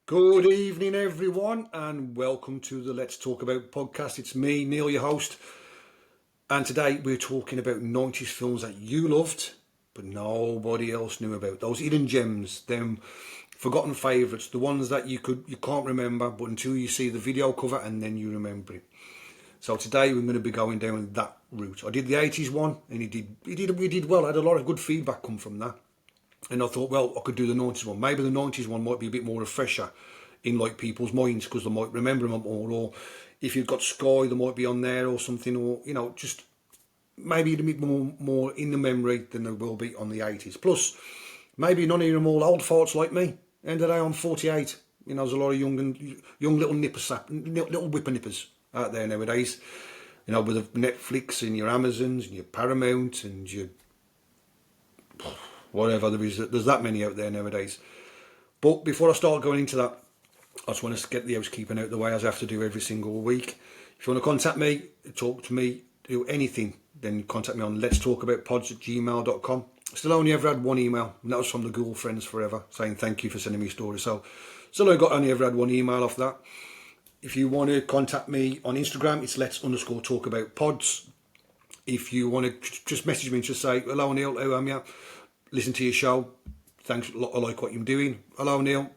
Good evening, everyone, and welcome to the Let's Talk About podcast. It's me, Neil, your host, and today we're talking about 90s films that you loved, but nobody else knew about. Those hidden gems, them forgotten favourites, the ones that you can't remember, but until you see the video cover and then you remember it. So today we're going to be going down that route. I did the 80s one, and we did well. I had a lot of good feedback come from that. And I thought, well, I could do the 90s one. Maybe the 90s one might be a bit more refresher in like people's minds because they might remember them all. Or if you've got Sky, they might be on there or something. Or, just maybe a bit more in the memory than they will be on the 80s. Plus, maybe none of them all old farts like me. End of the day, I'm 48. There's a lot of young little little whippernippers out there nowadays. With the Netflix and your Amazons and your Paramount and your whatever there is, there's that many out there nowadays. But before I start going into that, I just want to get the housekeeping out of the way, as I have to do every single week. If you want to contact me, talk to me, do anything, then contact me on letstalkaboutpods@gmail.com. Still only ever had one email, and that was from the Google Friends Forever, saying thank you for sending me stories. So still only ever had one email off that. If you want to contact me on Instagram, it's let's_talkaboutpods. If you want to just message me and just say, hello Neil, how am you? Listen to your show. Thanks, I like what you're doing. Hello Neil.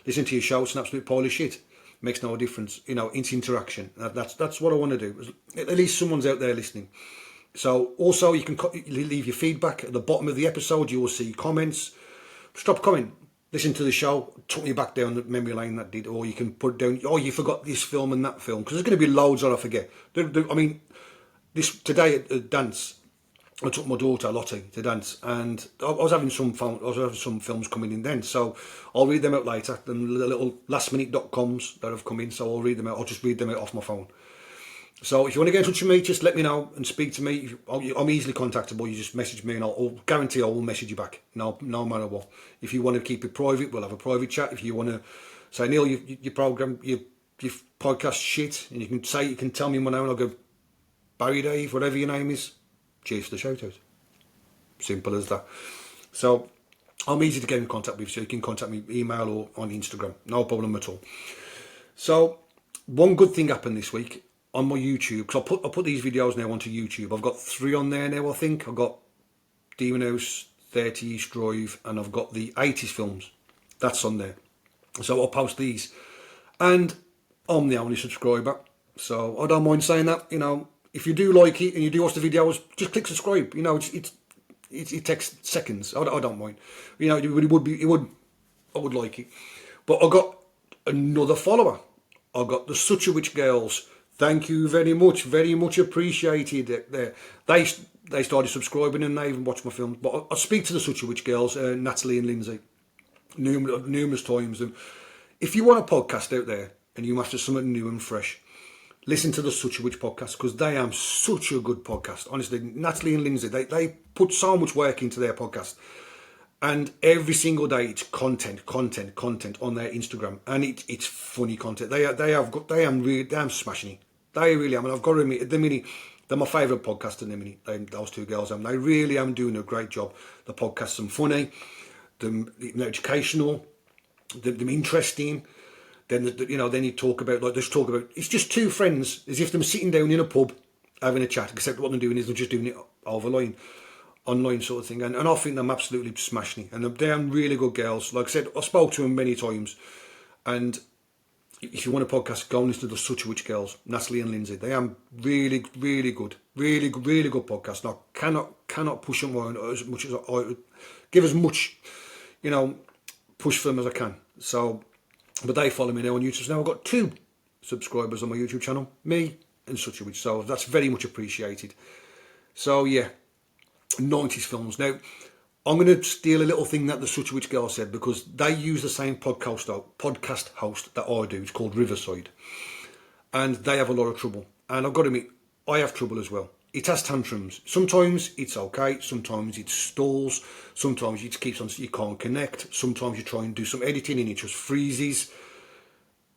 Listen to your show. It's an absolute pile of shit. Makes no difference. It's interaction. That's what I want to do. At least someone's out there listening. So also you can leave your feedback at the bottom of the episode. You will see comments. Stop comment. Listen to the show. Took me back down the memory lane that did. Or you can put down, you forgot this film and that film. Because there's going to be loads that I forget. Today at dance, I took my daughter Lottie to dance, and I was having some films coming in then, so I'll read them out later. The little lastminute.coms that have come in, so I'll read them out. I'll just read them out off my phone. So if you want to get in touch with me, just let me know and speak to me. I'm easily contactable. You just message me, and I'll guarantee I will message you back. No matter what. If you want to keep it private, we'll have a private chat. If you want to say, Neil, your program, your podcast shit, and you can tell me my name, and I'll go, Barry Dave, whatever your name is. Cheers for the shout out. Simple as that. So I'm easy to get in contact with, so you can contact me email or on Instagram. No problem at all. So one good thing happened this week on my YouTube, because I put these videos now onto YouTube. I've got 3 on there now, I think. I've got Demon House, 30 East Drive, and I've got the 80s films. That's on there. So I'll post these. And I'm the only subscriber, so I don't mind saying that, if you do like it and you do watch the videos, just click subscribe. It takes seconds. I don't mind. I would like it. But I got another follower. I got the Such a Witch girls. Thank you very much appreciated. They started subscribing and they even watched my films. But I speak to the Such a Witch girls, Natalie and Lindsay, numerous times. And if you want a podcast out there and you master something new and fresh, listen to the Such a Witch podcast, because they are such a good podcast. Honestly, Natalie and Lindsay, they put so much work into their podcast. And every single day it's content on their Instagram. And it's funny content. They am smashing it. They really are. I've got to admit, at the minute, they're my favourite podcast at the minute. Those two girls, they really am doing a great job. The podcasts are funny, they're educational, they're interesting. Then you talk about it's just two friends, as if they're sitting down in a pub having a chat, except what they're doing is they're just doing it online sort of thing. And I think them absolutely smashing it. And they're really good girls. Like I said, I spoke to them many times. And if you want a podcast, go and listen to the Such a Witch girls, Natalie and Lindsay. They are really, really good. Really good podcast. And I cannot push them on as much as I give as much, push for them as I can. So, but they follow me now on YouTube. So now I've got 2 subscribers on my YouTube channel, me and Such a Witch. So that's very much appreciated. So yeah, 90s films. Now, I'm going to steal a little thing that the Such a Witch girl said, because they use the same podcast host that I do. It's called Riverside. And they have a lot of trouble. And I've got to admit, I have trouble as well. It has tantrums. Sometimes it's okay. Sometimes it stalls. Sometimes it keeps on, you can't connect. Sometimes you try and do some editing and it just freezes.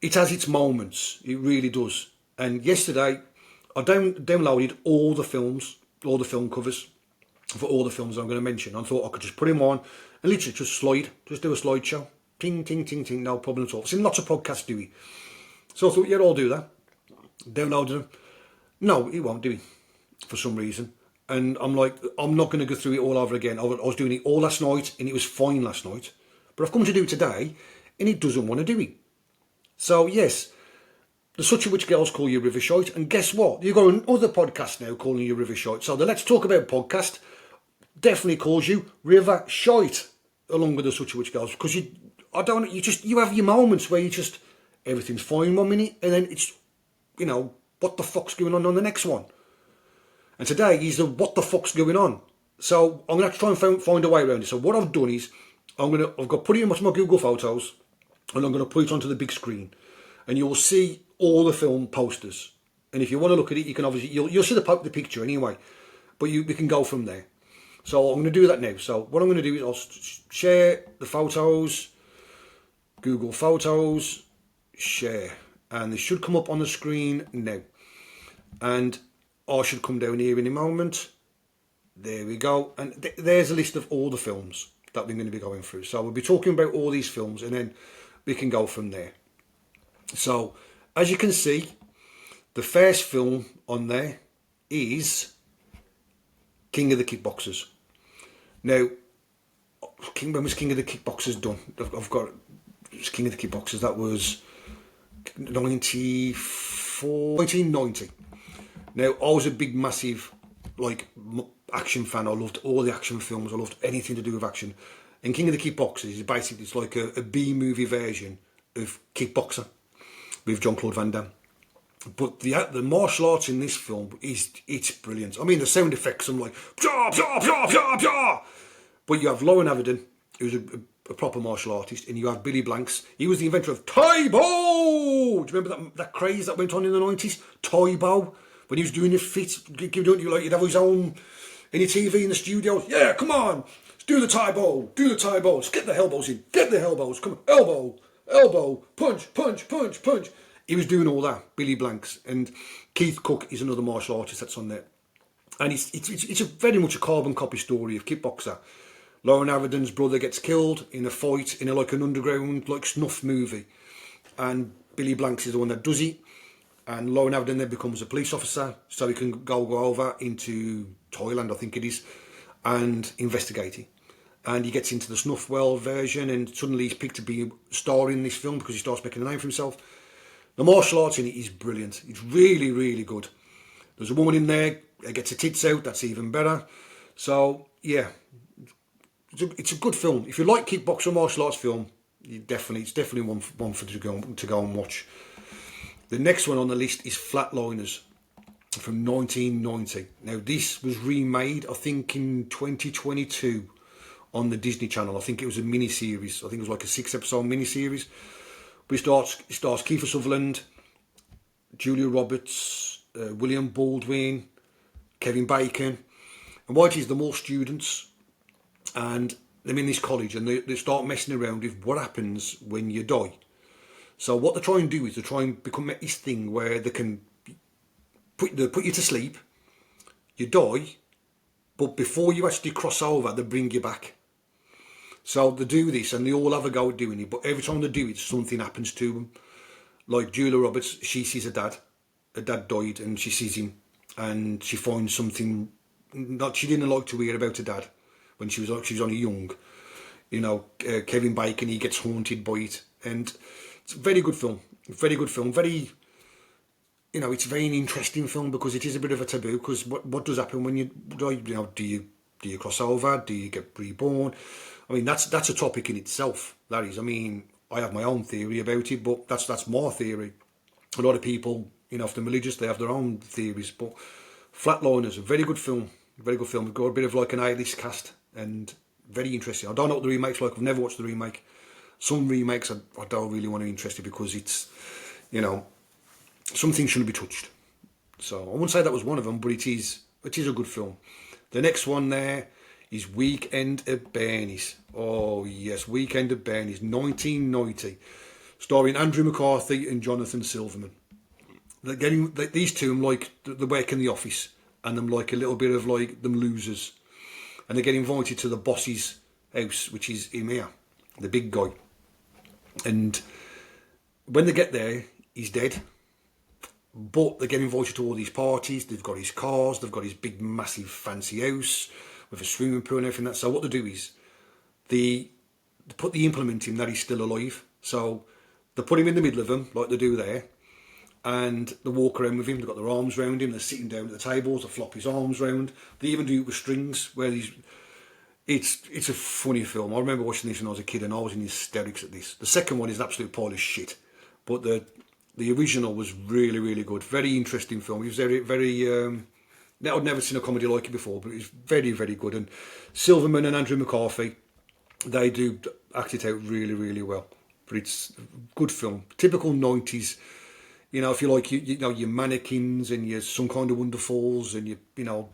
It has its moments. It really does. And yesterday, I downloaded all the film covers for all the films I'm going to mention. I thought I could just put them on and literally just do a slideshow ting, ting, ting, ting, no problem at all. I've seen lots of podcasts do it. So I thought, yeah, I'll do that. Downloaded them. No, it won't do it for some reason. And I'm like, I'm not going to go through it all over again. I was doing it all last night and it was fine last night. But I've come to do it today and it doesn't want to do it. So, yes, the Such a Witch Girls call you Rivershite. And guess what? You've got another podcast now calling you Rivershite. So the Let's Talk About podcast definitely calls you Rivershite along with the Such a Witch Girls. Because you have your moments where you just, everything's fine 1 minute and then it's, what the fuck's going on the next one? And today is the what the fuck's going on. So I'm going to try and find a way around it. So what I've done is I've got to put it in my Google Photos and I'm going to put it onto the big screen. And you'll see all the film posters. And if you want to look at it, you can obviously, you'll see the picture anyway. But we can go from there. So I'm going to do that now. So what I'm going to do is I'll share the photos, Google Photos, share. And they should come up on the screen now. And I should come down here in a moment. There we go. And there's a list of all the films that we're going to be going through. So we'll be talking about all these films and then we can go from there. So, as you can see, the first film on there is King of the Kickboxers. Now, when was King of the Kickboxers done? I've got King of the Kickboxers. That was 1990. Now, I was a big, massive, action fan. I loved all the action films. I loved anything to do with action. And King of the Kickboxers is basically, it's like a B-movie version of Kickboxer with Jean-Claude Van Damme. But the martial arts in this film it's brilliant. I mean, the sound effects, I'm like, pshaw, pshaw, pshaw, pshaw, pshaw. But you have Lauren Avedon, who's a proper martial artist, and you have Billy Blanks. He was the inventor of Taibo. Do you remember that craze that went on in the 90s? Taibo, when he was doing his fit, you'd have his own any TV in the studio. Yeah, come on, let's do the Taibo, let's get the elbows in, come on, elbow, punch, punch, punch, punch. He was doing all that, Billy Blanks. And Keith Cook is another martial artist that's on there. And it's very much a carbon copy story of Kickboxer. Lauren Avedon's brother gets killed in a fight in an underground snuff movie. And Billy Blanks is the one that does it. And Lauren Avedon then becomes a police officer, so he can go over into Thailand, I think it is, and investigate it. And he gets into the Snuff World version, and suddenly he's picked to be a star in this film because he starts making a name for himself. The martial arts in it is brilliant. It's really, really good. There's a woman in there that gets her tits out. That's even better. So, yeah, it's a good film. If you like kickboxer martial arts film, it's definitely one for to go and watch. The next one on the list is Flatliners from 1990. Now, this was remade, I think, in 2022 on the Disney Channel. I think it was a mini-series. I think it was like a 6-episode mini-series. But it stars Kiefer Sutherland, Julia Roberts, William Baldwin, Kevin Bacon. And what it is, they're more students. And they're in this college and they start messing around with what happens when you die. So what they try and do is they try and become this thing where they can put you to sleep, you die, but before you actually cross over, they bring you back. So they do this and they all have a go at doing it, but every time they do it, something happens to them. Like Julia Roberts, she sees her dad. Her dad died and she sees him and she finds something that she didn't like to hear about her dad when she was only young. Kevin Bacon, he gets haunted by it. And it's a very good film. Very, it's a very interesting film because it is a bit of a taboo because what does happen when you die? Do you cross over? Do you get reborn? I mean, that's a topic in itself, that is. I mean, I have my own theory about it, but that's my theory. A lot of people, if they're religious, they have their own theories. But Flatliners, a very good film. Very good film. We've got a bit of like an A-list cast and very interesting. I don't know what the remake's like. I've never watched the remake. Some remakes I don't really want to be interested because it's, some things shouldn't be touched. So I wouldn't say that was one of them, but it is a good film. The next one there is Weekend at Bernie's. Oh yes, Weekend at Bernie's, 1990, starring Andrew McCarthy and Jonathan Silverman. They're getting these two, like they work in the office, and them like a little bit of like them losers, and they get invited to the boss's house, which is him here, the big guy. And when they get there, he's dead. But they get invited to all these parties. They've got his cars. They've got his big, massive, fancy house with a swimming pool and everything. So what they do is they put the implement in that he's still alive. So they put him in the middle of them, like they do there, and they walk around with him. They've got their arms around him. They're sitting down at the tables. They flop his arms round. They even do it with strings, where he's... It's a funny film. I remember watching this when I was a kid, and I was in hysterics at this. The second one is an absolute pile of shit, but the original was really, really good. Very interesting film. It was very, very... I'd never seen a comedy like it before, but it was very, very good. And Silverman and Andrew McCarthy, they do act it out really, really well. But it's a good film. Typical 90s. You know, if you like, you know, your mannequins and your Some Kind of Wonderfuls and you know,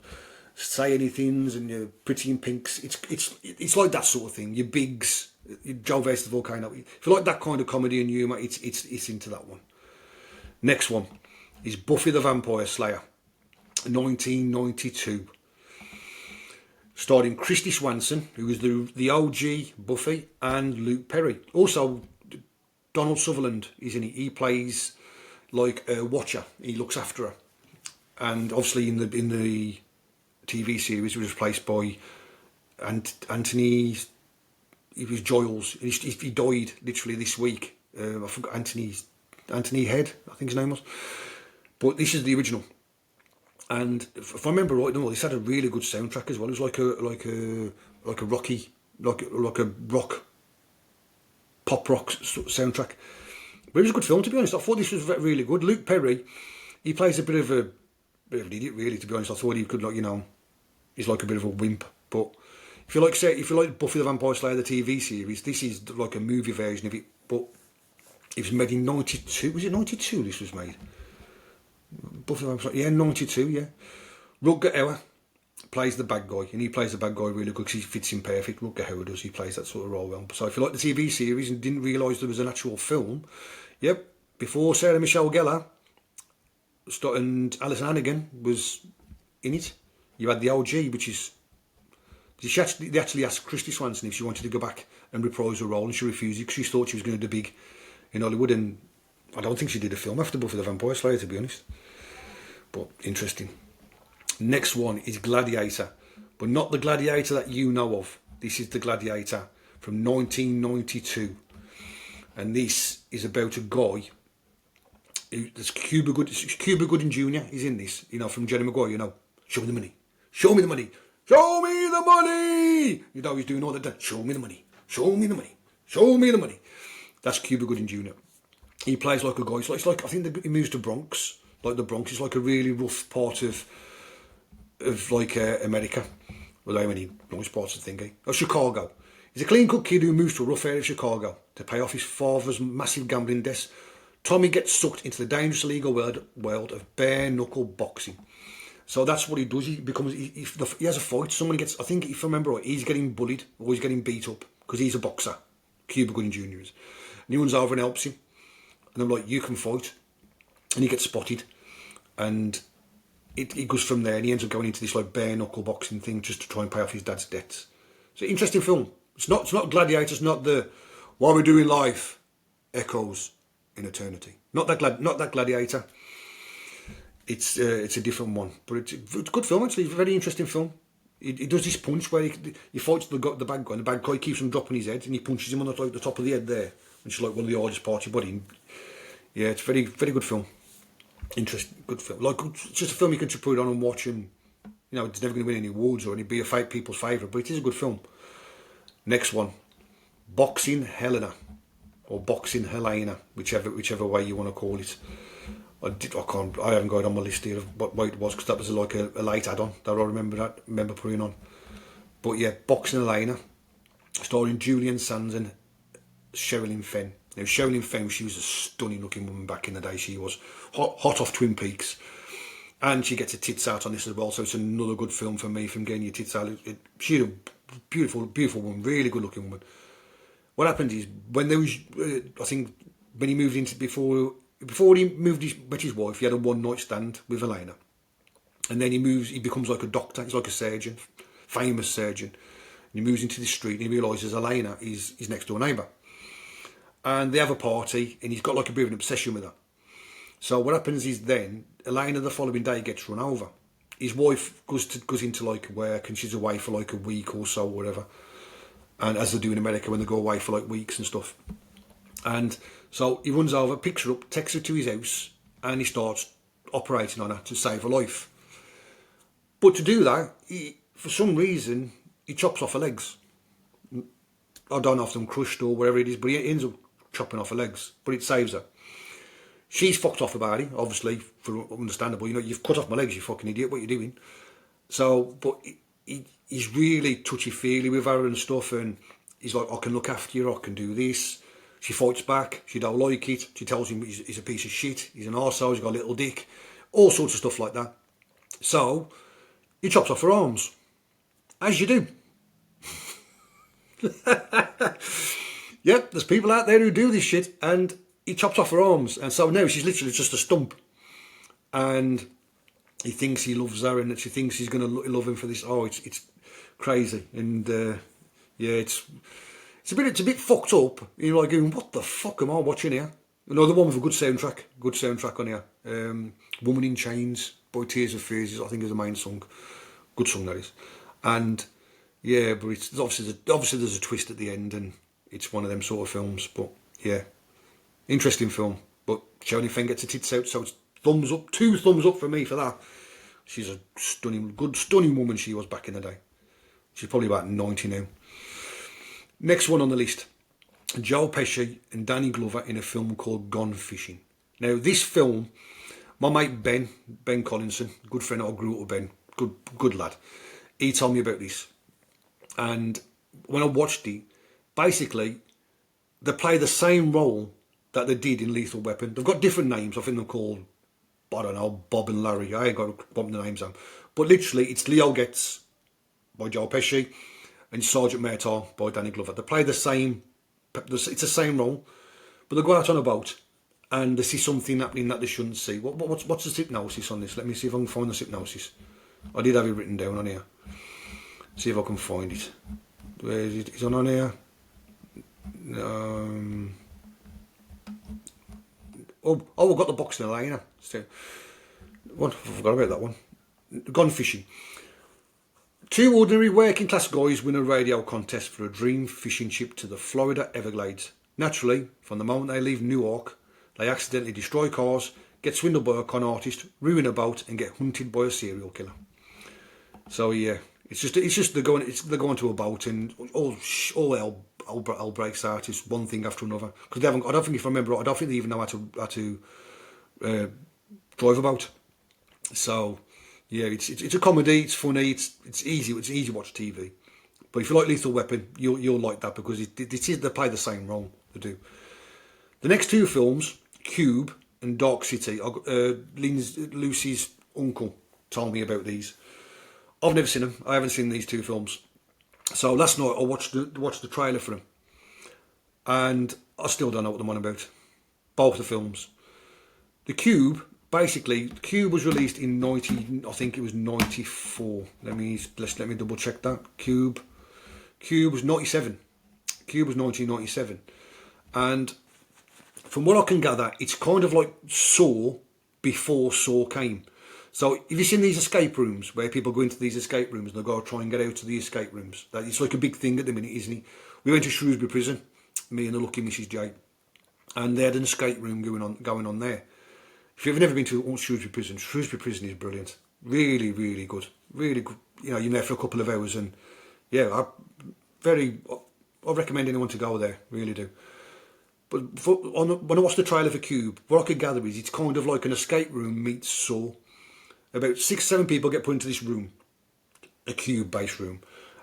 Say Anythings and your Pretty in Pinks. It's like that sort of thing. Your Biggs, your Joe Vest the Volcano. If you like that kind of comedy and humour, it's into that one. Next one is Buffy the Vampire Slayer, 1992. Starring Christy Swanson, who was the OG Buffy, and Luke Perry. Also, Donald Sutherland is in it. He plays like a watcher. He looks after her. And obviously in the TV series, he was replaced by Anthony. He was Giles. He died literally this week. I forgot Anthony Head, I think his name was. But this is the original. And if I remember right, this had a really good soundtrack as well. It was like a rocky, like a rock, pop rock soundtrack. But it was a good film, to be honest. I thought this was really good. Luke Perry, he plays a bit of an idiot, really. To be honest, I thought he could, like, you know, he's like a bit of a wimp. But if you like Buffy the Vampire Slayer, the TV series, this is like a movie version of it. But it was made in 92. Was it 92? This was made. Buffy the Vampire Slayer, yeah, 92, yeah. Rutger Hauer plays the bad guy, and he plays the bad guy really good because he fits in perfect. Rutger Hauer does. He plays that sort of role well. So if you like the TV series and didn't realise there was an actual film, yep, before Sarah Michelle Gellar and Alison Hannigan was in it, you had the OG, which is... They actually asked Christy Swanson if she wanted to go back and reprise her role, and she refused it because she thought she was going to do big in Hollywood, and I don't think she did a film after Buffy the Vampire Slayer, to be honest. But interesting. Next one is Gladiator, but not the Gladiator that you know of. This is the Gladiator from 1992, and this is about a guy. There's Cuba Gooding Jr. is in this, you know, from Jerry Maguire. You know, show me the money, show me the money, show me the money. You know, he's doing all that. Show me the money, show me the money, show me the money. That's Cuba Gooding Jr. He plays like a guy. It's like I think he moves to Bronx. Like the Bronx is like a really rough part of like America. Well, how many nice parts of the thing? Or Chicago. He's a clean-cut kid who moves to a rough area of Chicago to pay off his father's massive gambling debts. Tommy gets sucked into the dangerous legal world of bare-knuckle boxing. So that's what he does. He has a fight. Someone gets, I think if I remember right, he's getting bullied or he's getting beat up because he's a boxer. Cuba Gooding Jr. is. And he runs over and helps him. And I'm like, you can fight. And he gets spotted. And it goes from there, and he ends up going into this like bare-knuckle boxing thing just to try and pay off his dad's debts. It's an interesting film. It's not Gladiator. It's not the what we do in life echoes in eternity. Not that Gladiator. It's a different one, but it's a good film actually. It's a very interesting film. He does this punch where he fights the bad guy, and the bad guy keeps on dropping his head, and he punches him on the top of the head there, which is like one of the hardest parts of your body. Yeah, it's a very, very good film. Interesting, good film. Like, it's just a film you can just put it on and watch, and you know it's never going to win any awards or be people's favourite, but it is a good film. Next one, Boxing Helena or Boxing Helena, whichever way you want to call it. I haven't got it on my list here of what way it was because that was like a late add-on that I remember putting on. But yeah, Boxing Helena, starring Julian Sands and Sherilyn Fenn. Now, Sherilyn Fenn, she was a stunning looking woman back in the day. She was hot off Twin Peaks. And she gets her tits out on this as well, so it's another good film for me from getting your tits out. She's a beautiful, beautiful woman, really good looking woman. What happened is, when there was, I think, when he moved into, before he met his wife, he had a one night stand with Elena. And then he becomes like a doctor, he's like a surgeon, famous surgeon. And he moves into the street and he realises Elena is his next door neighbour. and they have a party, and he's got like a bit of an obsession with her. So what happens is then Elena the following day gets run over. His wife goes into like work, and she's away for like a week or so, or whatever. And as they do in America when they go away for like weeks and stuff. And so he runs over, picks her up, takes her to his house, and he starts operating on her to save her life. But to do that, for some reason, he chops off her legs. I don't know if them crushed or whatever it is, but he ends up chopping off her legs. But it saves her. She's fucked off about it, obviously, for understandable. You know, you've cut off my legs, you fucking idiot, what are you doing? So, but he's really touchy-feely with her and stuff, and he's like, I can look after you, I can do this. She fights back, she don't like it, she tells him he's a piece of shit, he's an arsehole, he's got a little dick, all sorts of stuff like that. So, he chops off her arms, as you do. Yep, there's people out there who do this shit, and he chops off her arms, and so now she's literally just a stump. And he thinks he loves her, and that she thinks he's going to love him for this. Oh, it's crazy, and yeah, it's a bit fucked up. You're like going, what the fuck am I watching here? Another one with a good soundtrack on here. "Woman in Chains" by Tears of Fears, I think, is the main song. Good song that is, and yeah, but it's obviously there's a twist at the end, and it's one of them sort of films. But yeah, interesting film. But Shoni Feng gets her tits out, so it's thumbs up, 2 thumbs up for me for that. She's a stunning woman she was back in the day. She's probably about 90 now. Next one on the list, Joe Pesci and Danny Glover in a film called Gone Fishing. Now this film, my mate Ben Collinson, good friend I grew up with, Ben, good lad, he told me about this. And when I watched it, basically, they play the same role that they did in Lethal Weapon. They've got different names. I think they're called, I don't know, Bob and Larry. I ain't got to bump the names on. But literally, it's Leo Getz by Joe Pesci and Sergeant Murtaugh by Danny Glover. They play the same, it's the same role, but they go out on a boat and they see something happening that they shouldn't see. What's the hypnosis on this? Let me see if I can find the hypnosis. I did have it written down on here. See if I can find it. Where is it? Is it on here? I've got the box in the line. I forgot about that one. Gone Fishing. 2 ordinary working class guys win a radio contest for a dream fishing ship to the Florida Everglades. Naturally, from the moment they leave Newark, they accidentally destroy cars, get swindled by a con artist, ruin a boat, and get hunted by a serial killer. So yeah, it's just they're going to a boat, and all hell breaks out. It's one thing after another, because they haven't. I don't think, if I remember right, I don't think they even know how to drive a boat. So yeah, it's a comedy. It's funny. It's easy. It's easy to watch TV. But if you like Lethal Weapon, you'll like that, because they play the same role. They do. The next 2 films, Cube and Dark City. Lucy's uncle told me about these. I've never seen them. I haven't seen these 2 films. So last night I watched the trailer for them, and I still don't know what they're on about. Both the films. The Cube, basically, the Cube was released in 94. Let me double check that. Cube was 97. Cube was 1997, and from what I can gather, it's kind of like Saw before Saw came. So have you seen these escape rooms where people go into these escape rooms and they go try and get out of the escape rooms? It's like a big thing at the minute, isn't it? We went to Shrewsbury Prison, me and the lucky Mrs. J, and they had an escape room going on there. If you've never been to Shrewsbury Prison is brilliant. Really, really good. Really good. You know, you're there for a couple of hours, and yeah, I recommend anyone to go there. Really do. But when I watched the trailer for Cube, what I could gather is it's kind of like an escape room meets Saw. About 6-7 people get put into this room, a cube-based room,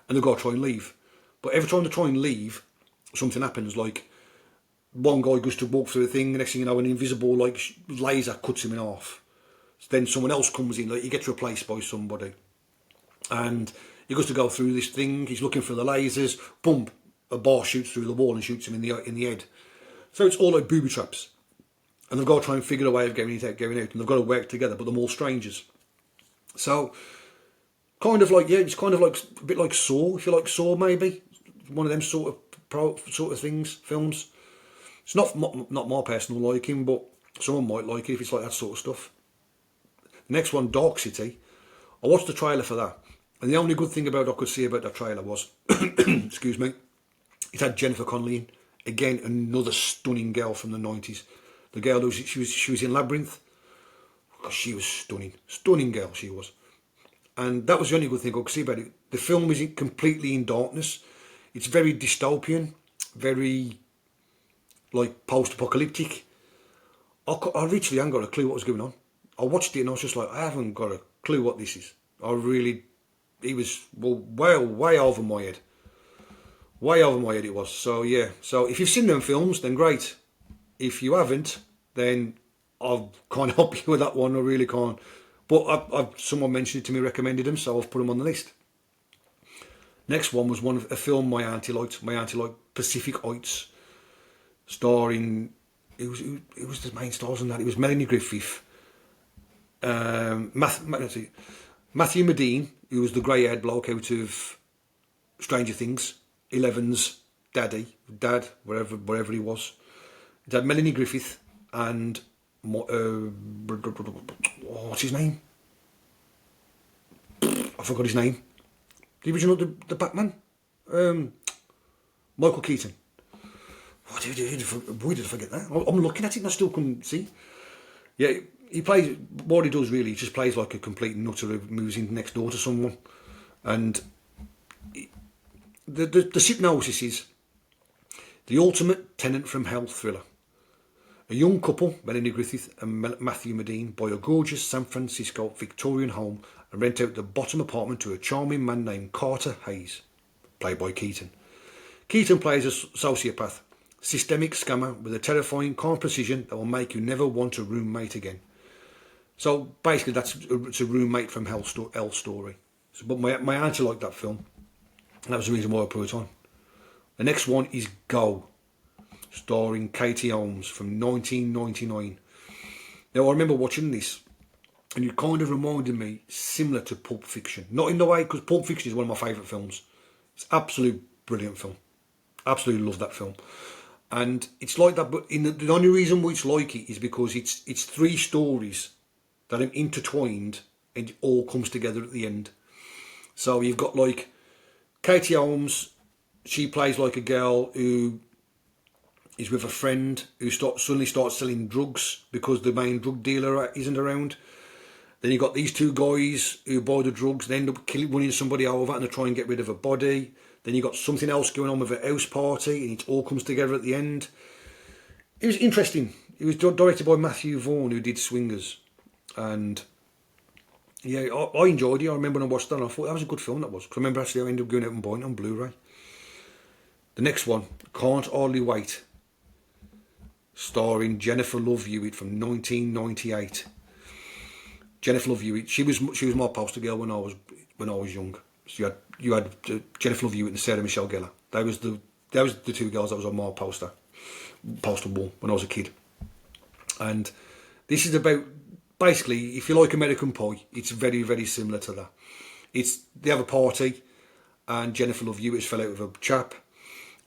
and they've got to try and leave. But every time they try and leave, something happens. Like, one guy goes to walk through the thing, the next thing you know, an invisible laser cuts him in half. Then someone else comes in, he gets replaced by somebody. And he goes to go through this thing, he's looking for the lasers, boom, a bar shoots through the wall and shoots him in the head. So it's all like booby traps. And they've got to try and figure a way of getting out, and they've got to work together, but they're all strangers. So, kind of like, yeah, it's kind of like a bit like Saw, if you like Saw, maybe. One of them sort of things, films. It's not my personal liking, but someone might like it if it's like that sort of stuff. The next one, Dark City. I watched the trailer for that, and the only good thing about I could see about that trailer was, excuse me, it had Jennifer Connelly in. Again, another stunning girl from the 90s. The girl who she was in Labyrinth. God, she was stunning girl she was. And that was the only good thing I could see about it. The film isn't completely in darkness. It's very dystopian, very like post-apocalyptic. I literally haven't got a clue what was going on. I watched it and I was just like, I haven't got a clue what this is. It was way over my head. Way over my head it was. So yeah, so if you've seen them films, then great. If you haven't, then I can't help you with that one, I really can't. But someone mentioned it to me, recommended them, so I've put them on the list. Next one was a film my auntie liked. My auntie liked Pacific Heights, starring, it was the main stars in that. It was Melanie Griffith, Matthew Modine, who was the grey-haired bloke out of Stranger Things, Eleven's dad, wherever he was. It had Melanie Griffith and what's his name? I forgot his name. The original, the Batman, Michael Keaton. Why did I forget that? I'm looking at it and I still couldn't see. Yeah, he plays, what he does really, he just plays like a complete nutter who moves in next door to someone. And the synopsis is the ultimate tenant from hell thriller. A young couple, Melanie Griffith and Matthew Modine, buy a gorgeous San Francisco Victorian home and rent out the bottom apartment to a charming man named Carter Hayes, played by Keaton. Keaton plays a sociopath, systemic scammer with a terrifying calm precision that will make you never want a roommate again. So basically it's a roommate from hell story. So, but my auntie liked that film, and that was the reason why I put it on. The next one is Go, starring Katie Holmes, from 1999. Now I remember watching this, and it kind of reminded me similar to Pulp Fiction. Not in the way, because Pulp Fiction is one of my favourite films. It's absolute brilliant film. Absolutely love that film. And it's like that, but the only reason why it's like it is because it's three stories that are intertwined and it all comes together at the end. So you've got like Katie Holmes, she plays like a girl who is with a friend who suddenly starts selling drugs because the main drug dealer isn't around. Then you've got these two guys who buy the drugs, they end up running somebody over and they try and get rid of a body. Then you've got something else going on with a house party and it all comes together at the end. It was interesting. It was directed by Matthew Vaughn, who did Swingers. And yeah, I enjoyed it. I remember when I watched that and I thought that was a good film, that was. Because I remember actually I ended up going out and buying it on Blu-ray. The next one, Can't Hardly Wait, starring Jennifer Love Hewitt, from 1998. Jennifer Love Hewitt, she was my poster girl when I was young. So you had Jennifer Love Hewitt and Sarah Michelle Gellar. That was the two girls that was on my poster wall when I was a kid. And this is about, basically, if you like American Pie, it's very, very similar to that. They have a party and Jennifer Love Hewitt fell out with a chap,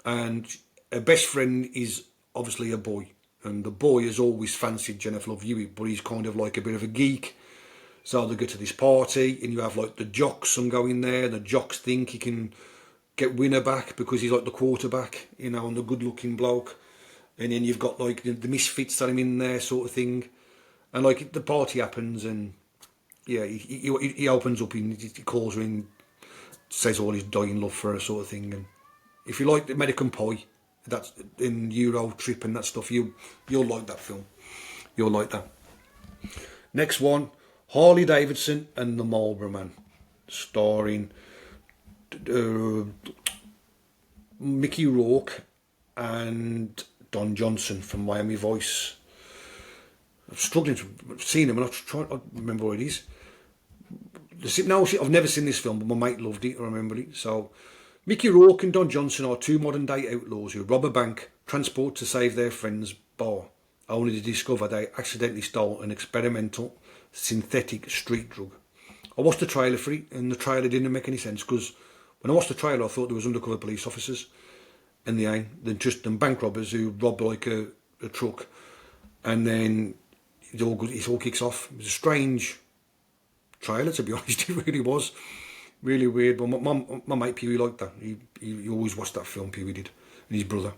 and her best friend is obviously a boy, and the boy has always fancied Jennifer Love Hewitt, but he's kind of like a bit of a geek. So they go to this party and you have like the jocks, some go in there, the jocks think he can get winner back because he's like the quarterback, and the good looking bloke. And then you've got like the misfits that are in there, sort of thing. And like the party happens, and yeah, he opens up, he calls her in, says all his dying love for her, sort of thing. And if you like the American Pie, that's in Euro Trip and that stuff, you'll like that film. You'll like that. Next one, Harley Davidson and the Marlboro Man, starring Mickey Rourke and Don Johnson from Miami Vice. I'm struggling to see him, and I'm trying to remember what it is. I've never seen this film, but my mate loved it. I remember it. So, Mickey Rourke and Don Johnson are two modern-day outlaws who rob a bank, transport to save their friend's bar, only to discover they accidentally stole an experimental synthetic street drug. I watched the trailer for it, and the trailer didn't make any sense, because when I watched the trailer I thought there was undercover police officers, and they ain't. They're just them bank robbers who rob like a truck, and then it all kicks off. It was a strange trailer, to be honest. It really was. Really weird. But my mate Pee Wee liked that. He always watched that film, Pee Wee did, and his brother.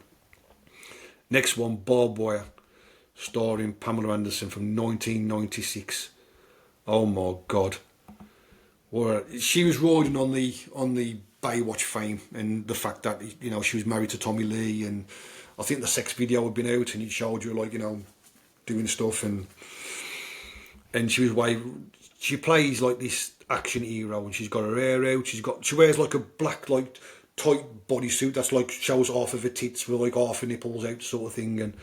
Next one, Barbed Wire, starring Pamela Anderson from 1996. Oh my God. She was riding on the Baywatch fame and the fact that, you know, she was married to Tommy Lee, and I think the sex video had been out and it showed her, like, you know, doing stuff, and she plays like this action hero, and she's got her hair out, she wears like a black, like, tight bodysuit that's like shows half of her tits with like half her nipples out, sort of thing, and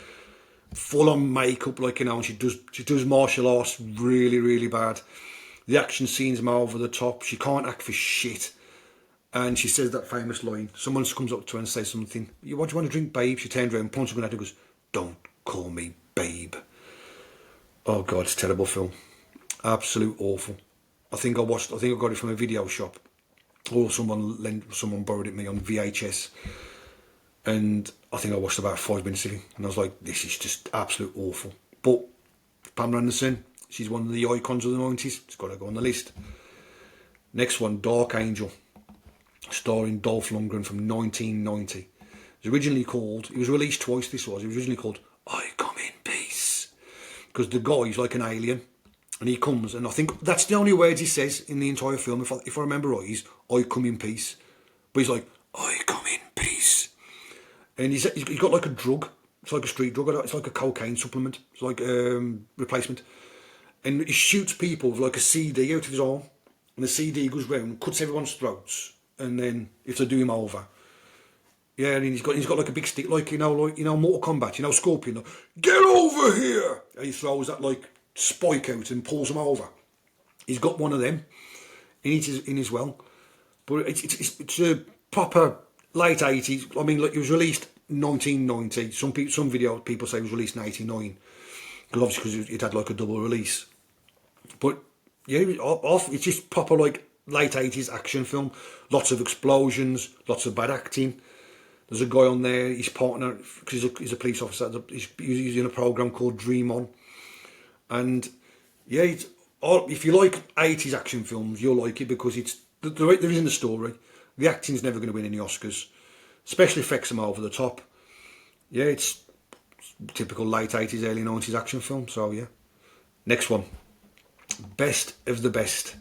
full on makeup, like, you know, and she does martial arts really, really bad. The action scenes are over the top. She can't act for shit. And she says that famous line. Someone comes up to her and says something. What do you want to drink, babe? She turns around, punches her at her and goes, "Don't call me babe." Oh God, it's a terrible film. Absolute awful. I think I got it from a video shop, or someone borrowed it me on VHS. And I think I watched about 5 minutes of it, and I was like, this is just absolute awful. But Pamela Anderson, she's one of the icons of the 90s. It's got to go on the list. Next one, Dark Angel, starring Dolph Lundgren from 1990. It was originally called, it was released twice, it was originally called I Come in Peace. Because the guy's like an alien, and he comes, and I think that's the only words he says in the entire film, if I remember right, is I come in peace. But he's like, I come in peace. And he's got like a drug. It's like a street drug. It's like a cocaine supplement. It's like replacement. And he shoots people with like a CD out of his arm. And the CD goes round, cuts everyone's throats. And then if they do him over, yeah, and he's got like a big stick, like Mortal Kombat, Scorpion. Like, get over here! And he throws that like spike out and pulls him over. He's got one of them in his well. But it's a proper late 80s. I mean, like, it was released 1990. Some people say it was released in 89. Obviously, because it had like a double release. But yeah, it's just proper like late 80s action film. Lots of explosions, lots of bad acting. There's a guy on there, his partner, because he's a police officer, he's in a program called Dream On. And yeah, if you like 80s action films, you'll like it, because there isn't a story. The acting's never going to win any Oscars. Special effects are over the top. Yeah, it's typical late 80s, early 90s action film. So yeah. Next one. Best of the Best.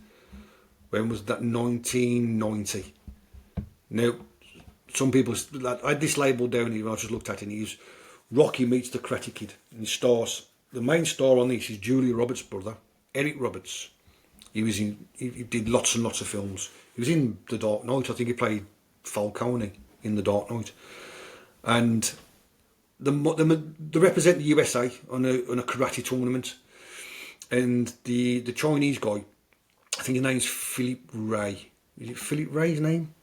When was that? 1990. Now, some people, I had this label down here, I just looked at it, and he's Rocky Meets the Karate Kid. And he stars, the main star on this is Julia Roberts' brother, Eric Roberts. He did lots and lots of films. He was in The Dark Knight. I think he played Falcone in The Dark Knight. And they represent the USA on a karate tournament. And the Chinese guy, I think his name's Philip Ray. Is it Philip Ray's name?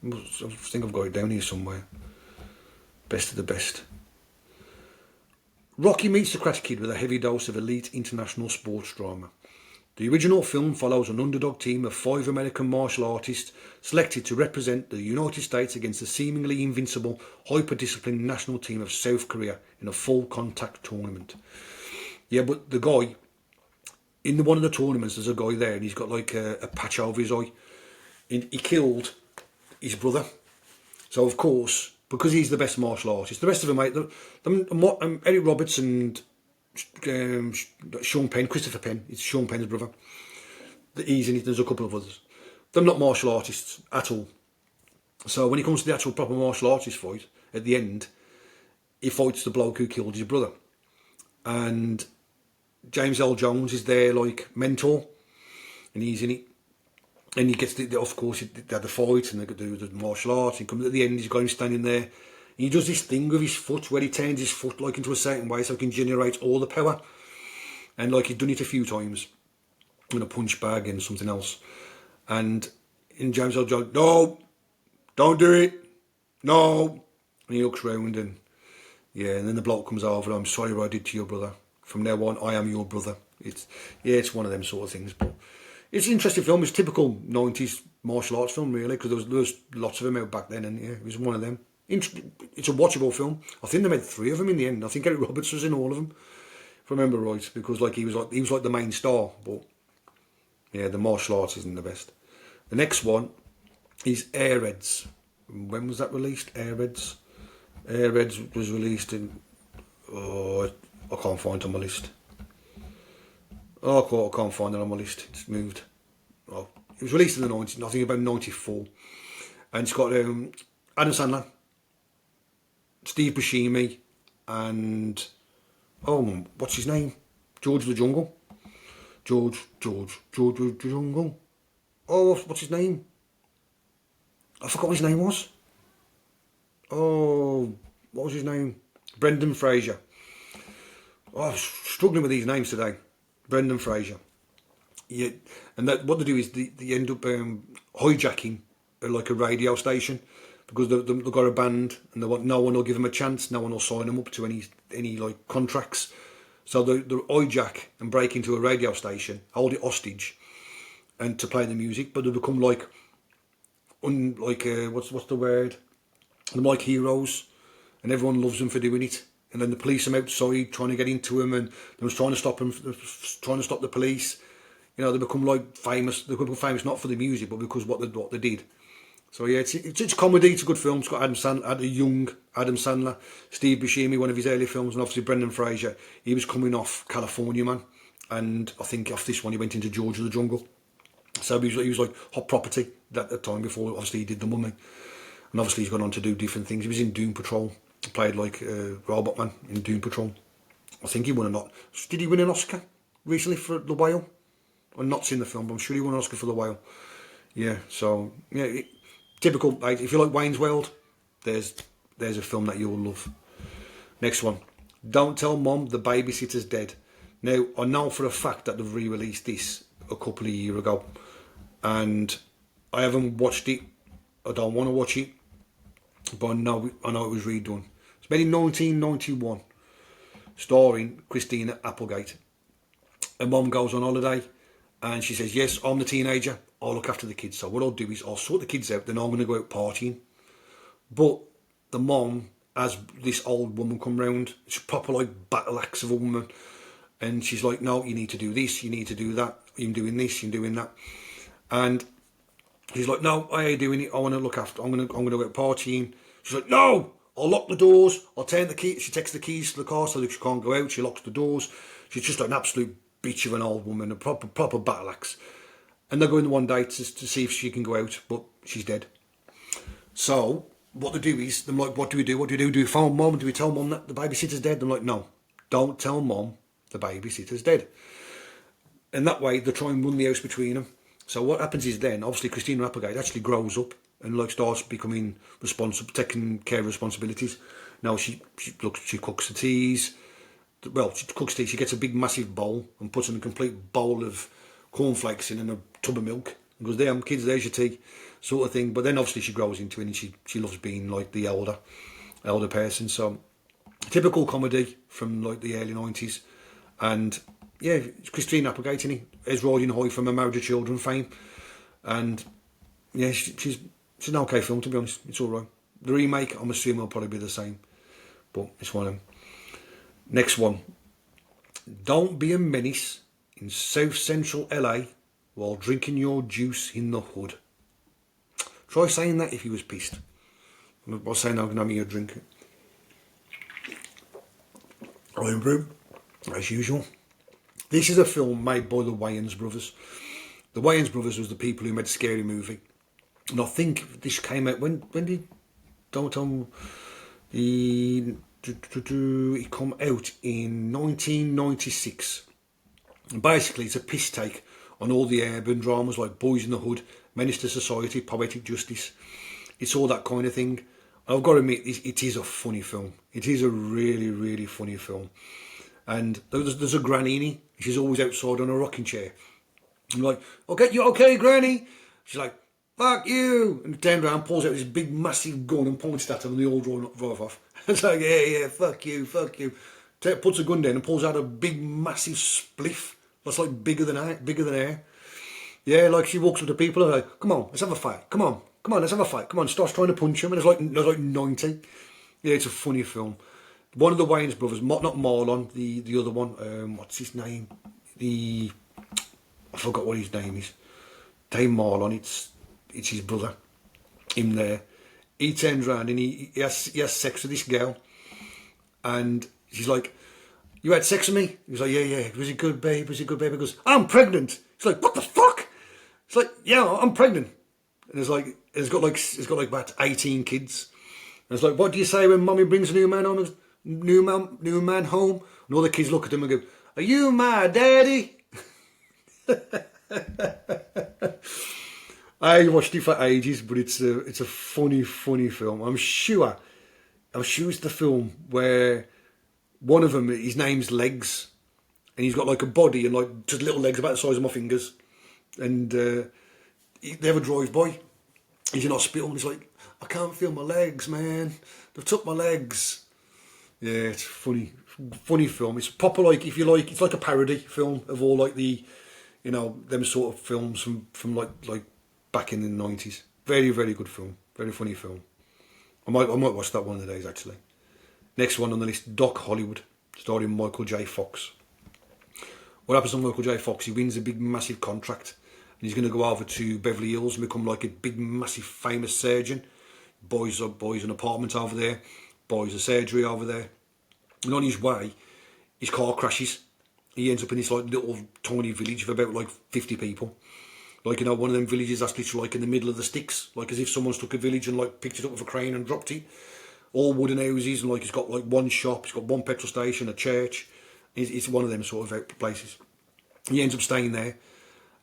I think I've got it down here somewhere. Best of the Best. Rocky meets the Karate Kid with a heavy dose of elite international sports drama. The original film follows an underdog team of 5 American martial artists selected to represent the United States against the seemingly invincible, hyper-disciplined national team of South Korea in a full-contact tournament. Yeah, but the guy, in one of the tournaments, there's a guy there, and he's got like a patch over his eye. And he killed his brother. So, of course, because he's the best martial artist, the rest of them, mate, Eric Roberts and Sean Penn, Christopher Penn, it's Sean Penn's brother. He's in it, there's a couple of others. They're not martial artists at all. So when it comes to the actual proper martial artist fight, at the end, he fights the bloke who killed his brother. And James L. Jones is their like mentor, and he's in it. And he gets of course, they had the fight, and they could do the martial arts. And comes at the end, he's got him standing there. He does this thing with his foot where he turns his foot like into a certain way so he can generate all the power. And like he'd done it a few times in a punch bag and something else. And in James L. Jones, no, don't do it, no. And he looks round, and yeah, and then the bloke comes over. I'm sorry what I did to your brother. From now on, I am your brother. It's one of them sort of things. But it's an interesting film. It's a typical 90s martial arts film, really, because there was lots of them out back then, and yeah, it was one of them. It's a watchable film. I think they made 3 of them in the end. I think Eric Roberts was in all of them, if I remember right, because he was like the main star. But yeah, the martial arts isn't the best. The next one is Airheads. When was that released? Airheads. Airheads was released in. Oh, I can't find it on my list. Oh, I can't find it on my list. It's moved. Oh, it was released in the 90s. I think about 94. And it's got Adam Sandler, Steve Buscemi, and what's his name? George the Jungle. George the Jungle. Oh, what's his name? I forgot what his name was. Oh, what was his name? Brendan Fraser. Oh, I'm struggling with these names today. Brendan Fraser. Yeah, and what they do is they end up hijacking like a radio station, because they've got a band and no one will give them a chance. No one will sign them up to any like contracts. So they hijack and break into a radio station, hold it hostage, and to play the music. But they become like what's the word? They're like heroes, and everyone loves them for doing it. And then the police are outside trying to get into them, and they was trying to stop them, trying to stop the police. You know, they become like famous. They become famous not for the music, but because what they did. So yeah, it's a comedy. It's a good film. It's got a young Adam Sandler, Steve Buscemi, one of his early films, and obviously Brendan Fraser. He was coming off California Man, and I think off this one he went into George of the Jungle. So he was like hot property at the time before obviously he did The Mummy, and obviously he's gone on to do different things. He was in Doom Patrol. He played like Robot Man in Doom Patrol. I think he won Did he win an Oscar recently for The Whale? I've not seen the film, but I'm sure he won an Oscar for The Whale. Yeah, so yeah. Typical, like, if you like Wayne's World, there's a film that you'll love. Next one. Don't Tell Mom the Babysitter's Dead. Now, I know for a fact that they've re-released this a couple of years ago, and I haven't watched it. I don't want to watch it, but I know it was redone. It's made in 1991, starring Christina Applegate. Her mum goes on holiday, and she says, yes, I'm the teenager, I'll look after the kids. So what I'll do is I'll sort the kids out, then I'm going to go out partying. But the mom has this old woman come round. It's a proper like battle axe of a woman. And she's like, no, you need to do this, you need to do that. You're doing this, you're doing that. And he's like, no, I ain't doing it. I want to look after, I'm going to go out partying. She's like, no, I'll lock the doors. I'll turn the key. She takes the keys to the car so that she can't go out. She locks the doors. She's just an absolute bitch of an old woman, a proper battle axe. And they're going one day to see if she can go out, but she's dead. So what they do is, they're like, what do we do? Do we phone mom? Do we tell mom that the babysitter's dead? They're like, no, don't tell mom the babysitter's dead. And that way they try and run the house between them. So what happens is then, obviously Christina Applegate actually grows up and like starts becoming responsible, taking care of responsibilities. Now she cooks the teas. Well, she cooks tea. She gets a big massive bowl and puts in a complete bowl of cornflakes in and a tub of milk. And goes, there, kids, there's your tea, sort of thing. But then obviously she grows into it and she loves being like the elder person. So typical comedy from like the early 90s. And yeah, it's Christine Applegate in it. Ezra Hoy from A Marriage of Children fame. And yeah, she's an okay film, to be honest. It's alright. The remake, I'm assuming, will probably be the same. But it's one of them. Next one. Don't be a menace in South Central LA while drinking your juice in the hood. Try saying that if you was pissed. I was saying I'm going to have me a drink. Iron brew, as usual. This is a film made by the Wayans brothers. The Wayans brothers was the people who made Scary Movie. And I think this came out, when did Don't Tell Me, it come out in 1996. And basically it's a piss take on all the urban dramas like Boys in the Hood, Menace to Society, Poetic Justice. It's all that kind of thing. I've got to admit, it is a funny film. It is a really, really funny film. And there's a granny in it. She's always outside on a rocking chair. I'm like, okay, you okay, granny? She's like, fuck you. And turned around, pulls out this big, massive gun and points at them and they all drive off. It's like, yeah, fuck you. Puts a gun down and pulls out a big, massive spliff. That's like bigger than air. Yeah, like she walks up to people and like, come on, let's have a fight. Come on. come on, let's have a fight. Come on, starts trying to punch him, and there's like 90. Yeah, it's a funny film. One of the Wayans brothers, not Marlon, the other one. What's his name? I forgot what his name is. Dave Marlon. It's his brother. Him there. He turns around and he has sex with this girl, and she's like, "You had sex with me?" He's like, "Yeah. Was it good, babe? Was it good, babe?" He goes, "I'm pregnant." He's like, "What the fuck?" It's like, "Yeah, I'm pregnant." And it's got like about 18 kids. And it's like, "What do you say when mommy brings a new man home? New man home?" And all the kids look at him and go, "Are you my daddy?" I watched it for ages, but it's a funny film. I'm sure it's the film where one of them, his name's Legs, and he's got like a body and like just little legs about the size of my fingers, and they have a drive-by. He's in hospital and he's like, "I can't feel my legs, man. They've took my legs." Yeah, it's funny film. It's proper, like, if you like, it's like a parody film of all like the, them sort of films from like back in the 90s. Very, very good film. Very funny film. I might watch that one of the days, actually. Next one on the list, Doc Hollywood, starring Michael J. Fox. What happens to Michael J. Fox? He wins a big, massive contract, and he's going to go over to Beverly Hills and become like a big, massive, famous surgeon. Buys an apartment over there, buys a surgery over there, and on his way, his car crashes. He ends up in this like little tiny village of about like 50 people. Like, one of them villages that's literally like in the middle of the sticks, like as if someone's took a village and like picked it up with a crane and dropped it. All wooden houses, and like it's got like one shop, it's got one petrol station, a church. It's one of them sort of places. He ends up staying there,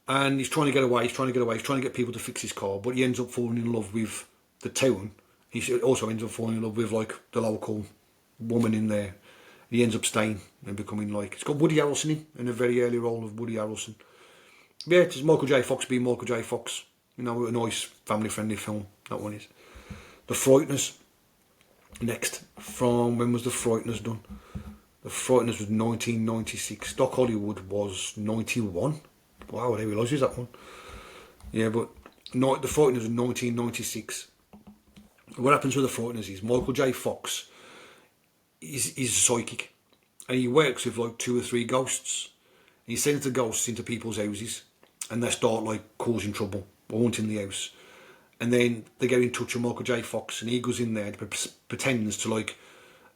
and he's trying to get away. He's trying to get people to fix his car, but he ends up falling in love with the town. He also ends up falling in love with like the local woman in there. He ends up staying and becoming like, it's got Woody Harrelson in a very early role of Woody Harrelson. Yeah, it's Michael J. Fox being Michael J. Fox. A nice family-friendly film, that one is. The Frighteners. Next, from when was The Frighteners done? The Frighteners was 1996. Doc Hollywood was 91. Wow, I didn't realise it was that one. Yeah, but The Frighteners was 1996. What happens with The Frighteners is Michael J. Fox is psychic, and he works with like 2 or 3 ghosts. He sends the ghosts into people's houses, and they start like causing trouble, haunting the house. And then they get in touch with Michael J. Fox, and he goes in there and pretends to like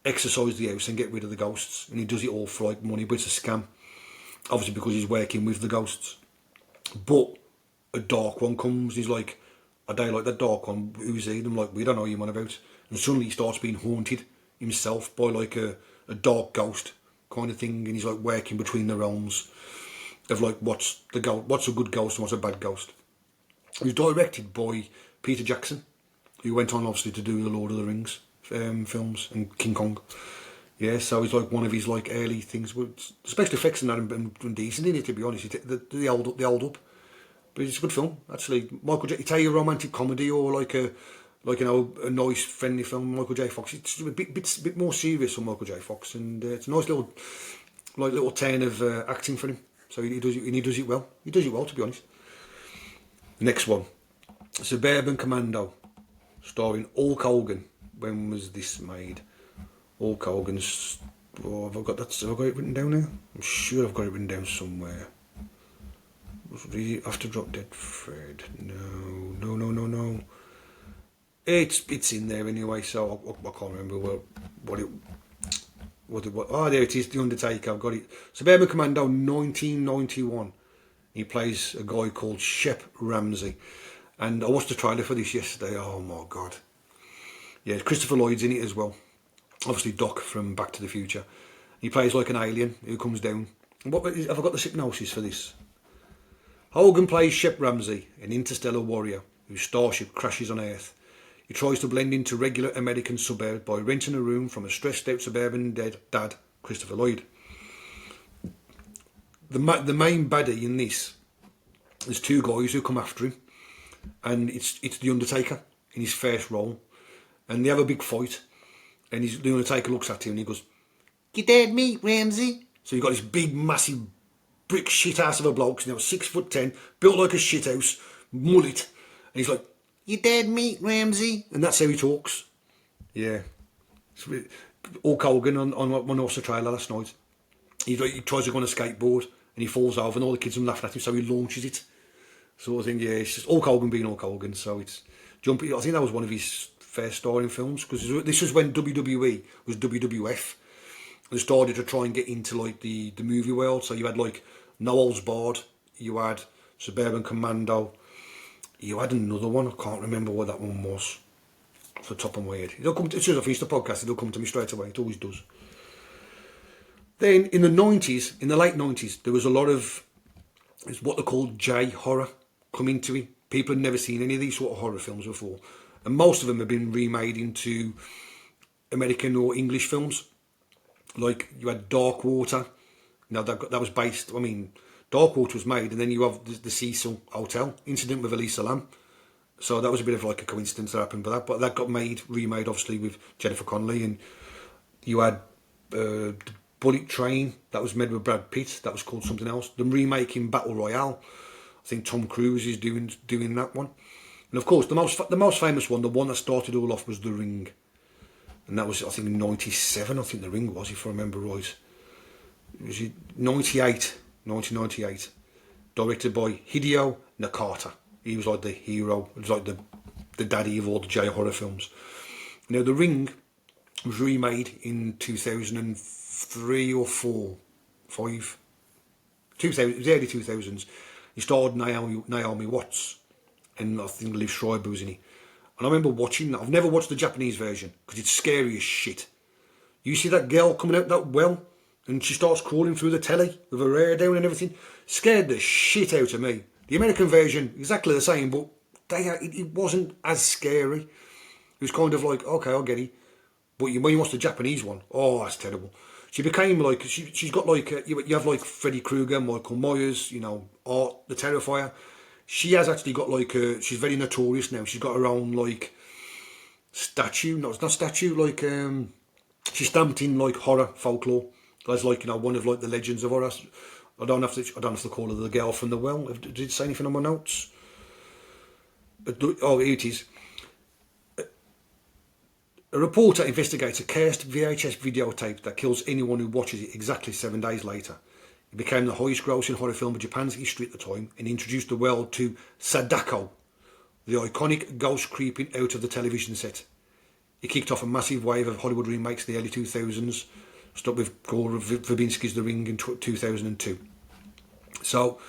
exorcise the house and get rid of the ghosts. And he does it all for like money, but it's a scam. Obviously because he's working with the ghosts. But a dark one comes, he's like, "I don't like that dark one, who's he?" And I'm like, "We don't know what you're on about." And suddenly he starts being haunted himself by like a dark ghost kind of thing, and he's like working between the realms of like what's a good ghost and what's a bad ghost. It was directed by Peter Jackson, who went on obviously to do the Lord of the Rings films and King Kong. Yeah, so it's like one of his like early things. The special effects in that and decent in it, to be honest. They hold up, but it's a good film actually. Michael J. It's a romantic comedy or like a nice friendly film. Michael J. Fox. It's a bit more serious for Michael J. Fox, and it's a nice little turn of acting for him. So he does it well. He does it well, to be honest. Next one, Suburban Commando, starring Hulk Hogan. When was this made? Hulk Hogan's. Oh, have I got it written down here? I'm sure I've got it written down somewhere. After Drop Dead Fred. No. It's in there anyway, so I can't remember what it. Oh, there it is, The Undertaker. I've got it. Suburban Commando, 1991. He plays a guy called Shep Ramsey, and I watched the trailer for this yesterday. Oh my god! Yeah, Christopher Lloyd's in it as well. Obviously, Doc from Back to the Future. He plays like an alien who comes down. Have I got the synopsis for this? Hogan plays Shep Ramsey, an interstellar warrior whose starship crashes on Earth. He tries to blend into regular American suburb by renting a room from a stressed-out suburban dad, Christopher Lloyd. The main baddie in this, there's 2 guys who come after him, and it's The Undertaker in his first role, and they have a big fight, and The Undertaker looks at him and he goes, "You dead meat, Ramsey." So you've got this big, massive brick shit ass of a bloke, 6'10", built like a shit house, mullet, and he's like, "You dead meat, Ramsey," and that's how he talks. Yeah, Hulk Hogan on when I watched the trailer last night. He tries to go on a skateboard and he falls over, and all the kids are laughing at him, so he launches it. Sort of thing. Yeah, it's just Hulk Hogan being Hulk Hogan. So it's jumping. I think that was one of his first starring films, because this was when WWE was WWF. They started to try and get into like the movie world. So you had like No Holds Barred, you had Suburban Commando, you had another one. I can't remember what that one was off the top of my head. It'll come as soon as I finish the podcast, it'll come to me straight away. It always does. Then in the 90s, in the late 90s, there was a lot of what they called J horror coming to it. People had never seen any of these sort of horror films before, and most of them have been remade into American or English films. Like you had Dark Water, that was based. I mean, Dark Water was made, and then you have the Cecil Hotel incident with Elisa Lam. So that was a bit of like a coincidence that happened, but that got remade obviously with Jennifer Connelly, and you had the Bullet Train that was made with Brad Pitt. That was called something else. The remaking Battle Royale. I think Tom Cruise is doing that one, and of course the most famous one, the one that started all off, was The Ring. And that was, I think, in 97, I think The Ring was, if I remember right. It was 1998. Directed by Hideo Nakata. He was like the hero. He was like the daddy of all the J horror films. Now, The Ring was remade in 2003 or 4, 5. 2000, it was early 2000s. He starred Naomi Watts, and I think Liv Schreiber was in it. And I remember watching that. I've never watched the Japanese version because it's scary as shit. You see that girl coming out that well, and she starts crawling through the telly with her hair down and everything. Scared the shit out of me. The American version, exactly the same, but it wasn't as scary. It was kind of like, okay, I'll get it. But when you watch the Japanese one, oh, that's terrible. She became like, she's got like, you have like Freddy Krueger, Michael Myers, Art the Terrifier. She has actually got like she's very notorious now. She's got her own like statue. No, it's not statue. Like she's stamped in like horror folklore. That's like one of like the legends of horror. I don't have to call her the girl from the well. Did it say anything on my notes? Oh, here it is. A reporter investigates a cursed VHS videotape that kills anyone who watches it exactly 7 days later. It became the highest grossing horror film of Japan's history at the time and introduced the world to Sadako, the iconic ghost creeping out of the television set. It kicked off a massive wave of Hollywood remakes in the early 2000s, stuck with Gore Verbinski's The Ring in 2002. So,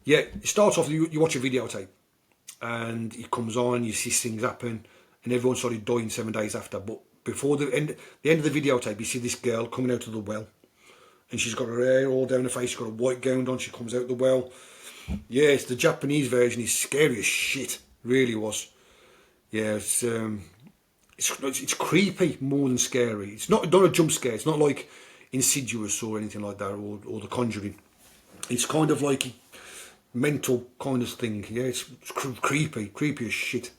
yeah, it starts off, you watch a videotape, and it comes on, you see things happen, and everyone started dying 7 days after. But before the end of the videotape, you see this girl coming out of the well. And she's got her hair all down her face, she's got a white gown on, she comes out the well. Yes, the Japanese version is scary as shit. Really was. Yeah, it's creepy more than scary. It's not a jump scare, it's not like Insidious or anything like that, or The Conjuring. It's kind of like a mental kind of thing. Yeah, it's creepy as shit.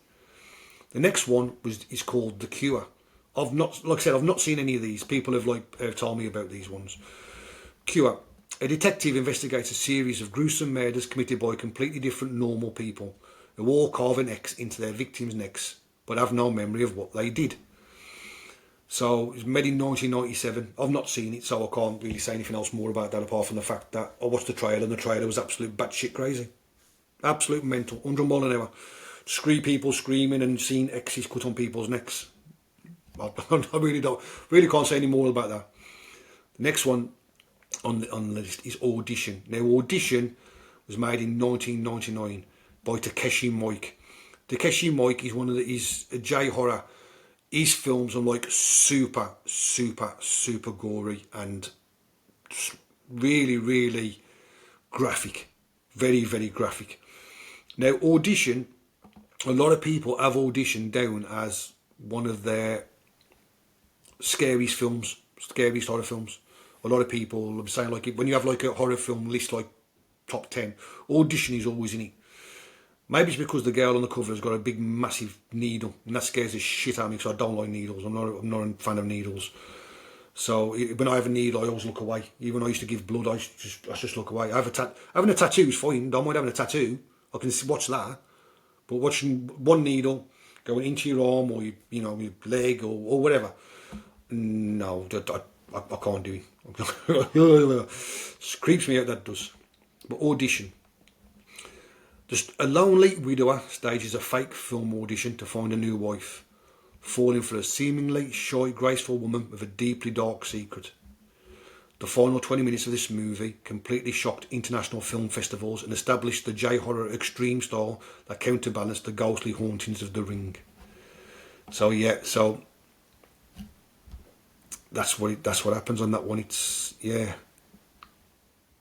The next one is called The Cure. I've not seen any of these. People have told me about these ones. Cure. A detective investigates a series of gruesome murders committed by completely different normal people who all carve an X into their victims' necks but have no memory of what they did. So it was made in 1997. I've not seen it, so I can't really say anything else more about that apart from the fact that I watched the trailer, and the trailer was absolute batshit crazy. Absolute mental. 100 miles an hour. People screaming and seeing X's cut on people's necks. I really can't say any more about that. The next one on the list is Audition. Now, Audition was made in 1999 by Takeshi Miike. Takeshi Miike is a J horror. His films are like super gory and really, really graphic. Very, very graphic. Now, Audition, a lot of people have Audition down as one of their scariest horror films. A lot of people are saying, like, when you have like a horror film list, like top 10, Audition is always in it. Maybe it's because the girl on the cover has got a big massive needle, and that scares the shit out of me because I don't like needles. I'm not a fan of needles. So when I have a needle, I always look away. Even when I used to give blood, I just look away. Having a tattoo is fine. Don't mind having a tattoo. I can watch that. But watching one needle going into your arm or your leg or whatever, no, I can't do it. Creeps me out, that does. But audition. Just a lonely widower stages a fake film audition to find a new wife, falling for a seemingly shy, graceful woman with a deeply dark secret. The final 20 minutes of this movie completely shocked international film festivals and established the J-horror extreme style that counterbalanced the ghostly hauntings of The Ring. So yeah, that's what happens on that one. It's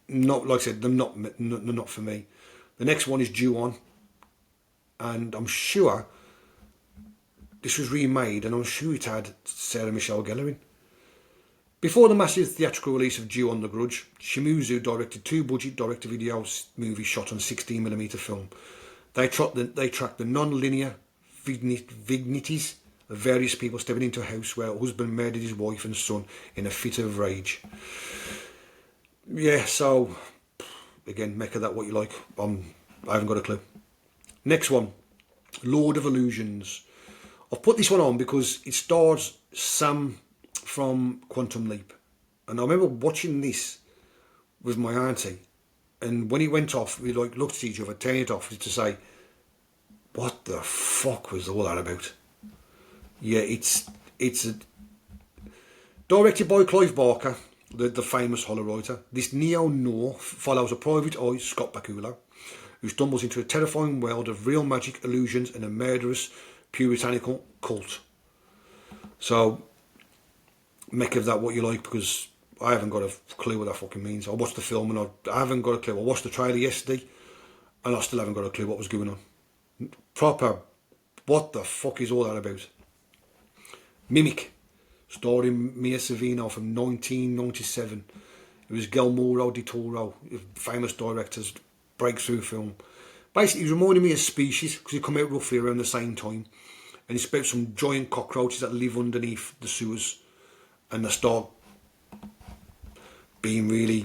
not like I said, they're not for me. The next one is Due On, and I'm sure this was remade, and I'm sure it had Sarah Michelle Gellar in. Before the massive theatrical release of Due On the Grudge, Shimizu directed 2 budget direct-to-video movies shot on 16mm film. They tracked the non-linear vignities of various people stepping into a house where a husband murdered his wife and son in a fit of rage. Yeah, so, again, make of that what you like. I haven't got a clue. Next one, Lord of Illusions. I've put this one on because it stars Sam from Quantum Leap, and I remember watching this with my auntie, and when it went off, we looked at each other, turned it off to say, what the fuck was all that about? Yeah, it's directed by Clive Barker, the famous horror writer. This neo-noir follows a private eye, Scott Bakula, who stumbles into a terrifying world of real magic, illusions, and a murderous puritanical cult. So make of that what you like, because I haven't got a clue what that fucking means. I watched the film and I haven't got a clue. I watched the trailer yesterday and I still haven't got a clue what was going on. Proper, what the fuck is all that about? Mimic, starring Mia Savino from 1997. It was Guillermo del Toro, famous director's breakthrough film. Basically, it reminded me of Species because it came out roughly around the same time. And it's about some giant cockroaches that live underneath the sewers. And they start being really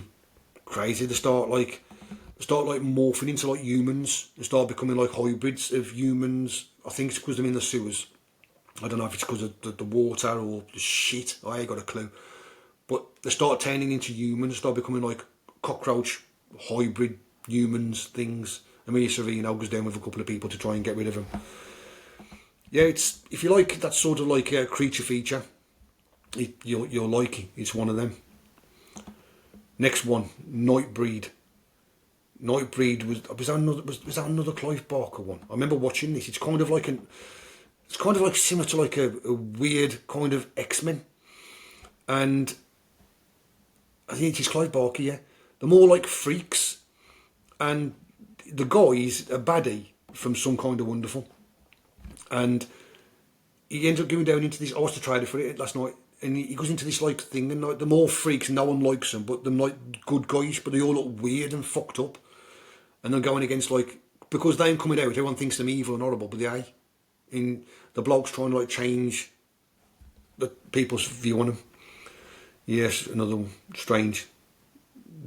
crazy. They start morphing into like humans. They start becoming like hybrids of humans. I think it's because they're in the sewers. I don't know if it's because of the water or the shit. I ain't got a clue. But they start turning into humans. They start becoming like cockroach hybrid humans things. Amelia Savino goes down with a couple of people to try and get rid of them. Yeah, it's, if you like that sort of like a creature feature, you'll like it. It's one of them. Next one, Nightbreed. Nightbreed was that another Clive Barker one? I remember watching this. It's kind of like similar to like a weird kind of X-Men, and I think it's Clive Barker. Yeah, they're more like freaks, and the guy is a baddie from Some Kind of Wonderful, and he ends up going down into this. I watched the trailer for it last night. And he goes into this like thing, and like, they're more freaks, no one likes them, but they're like good guys, but they all look weird and fucked up. And they're going against like, because they ain't coming out, everyone thinks them evil and horrible, but they ain't. In the bloke's trying to like change the people's view on them. Yes, another one, strange.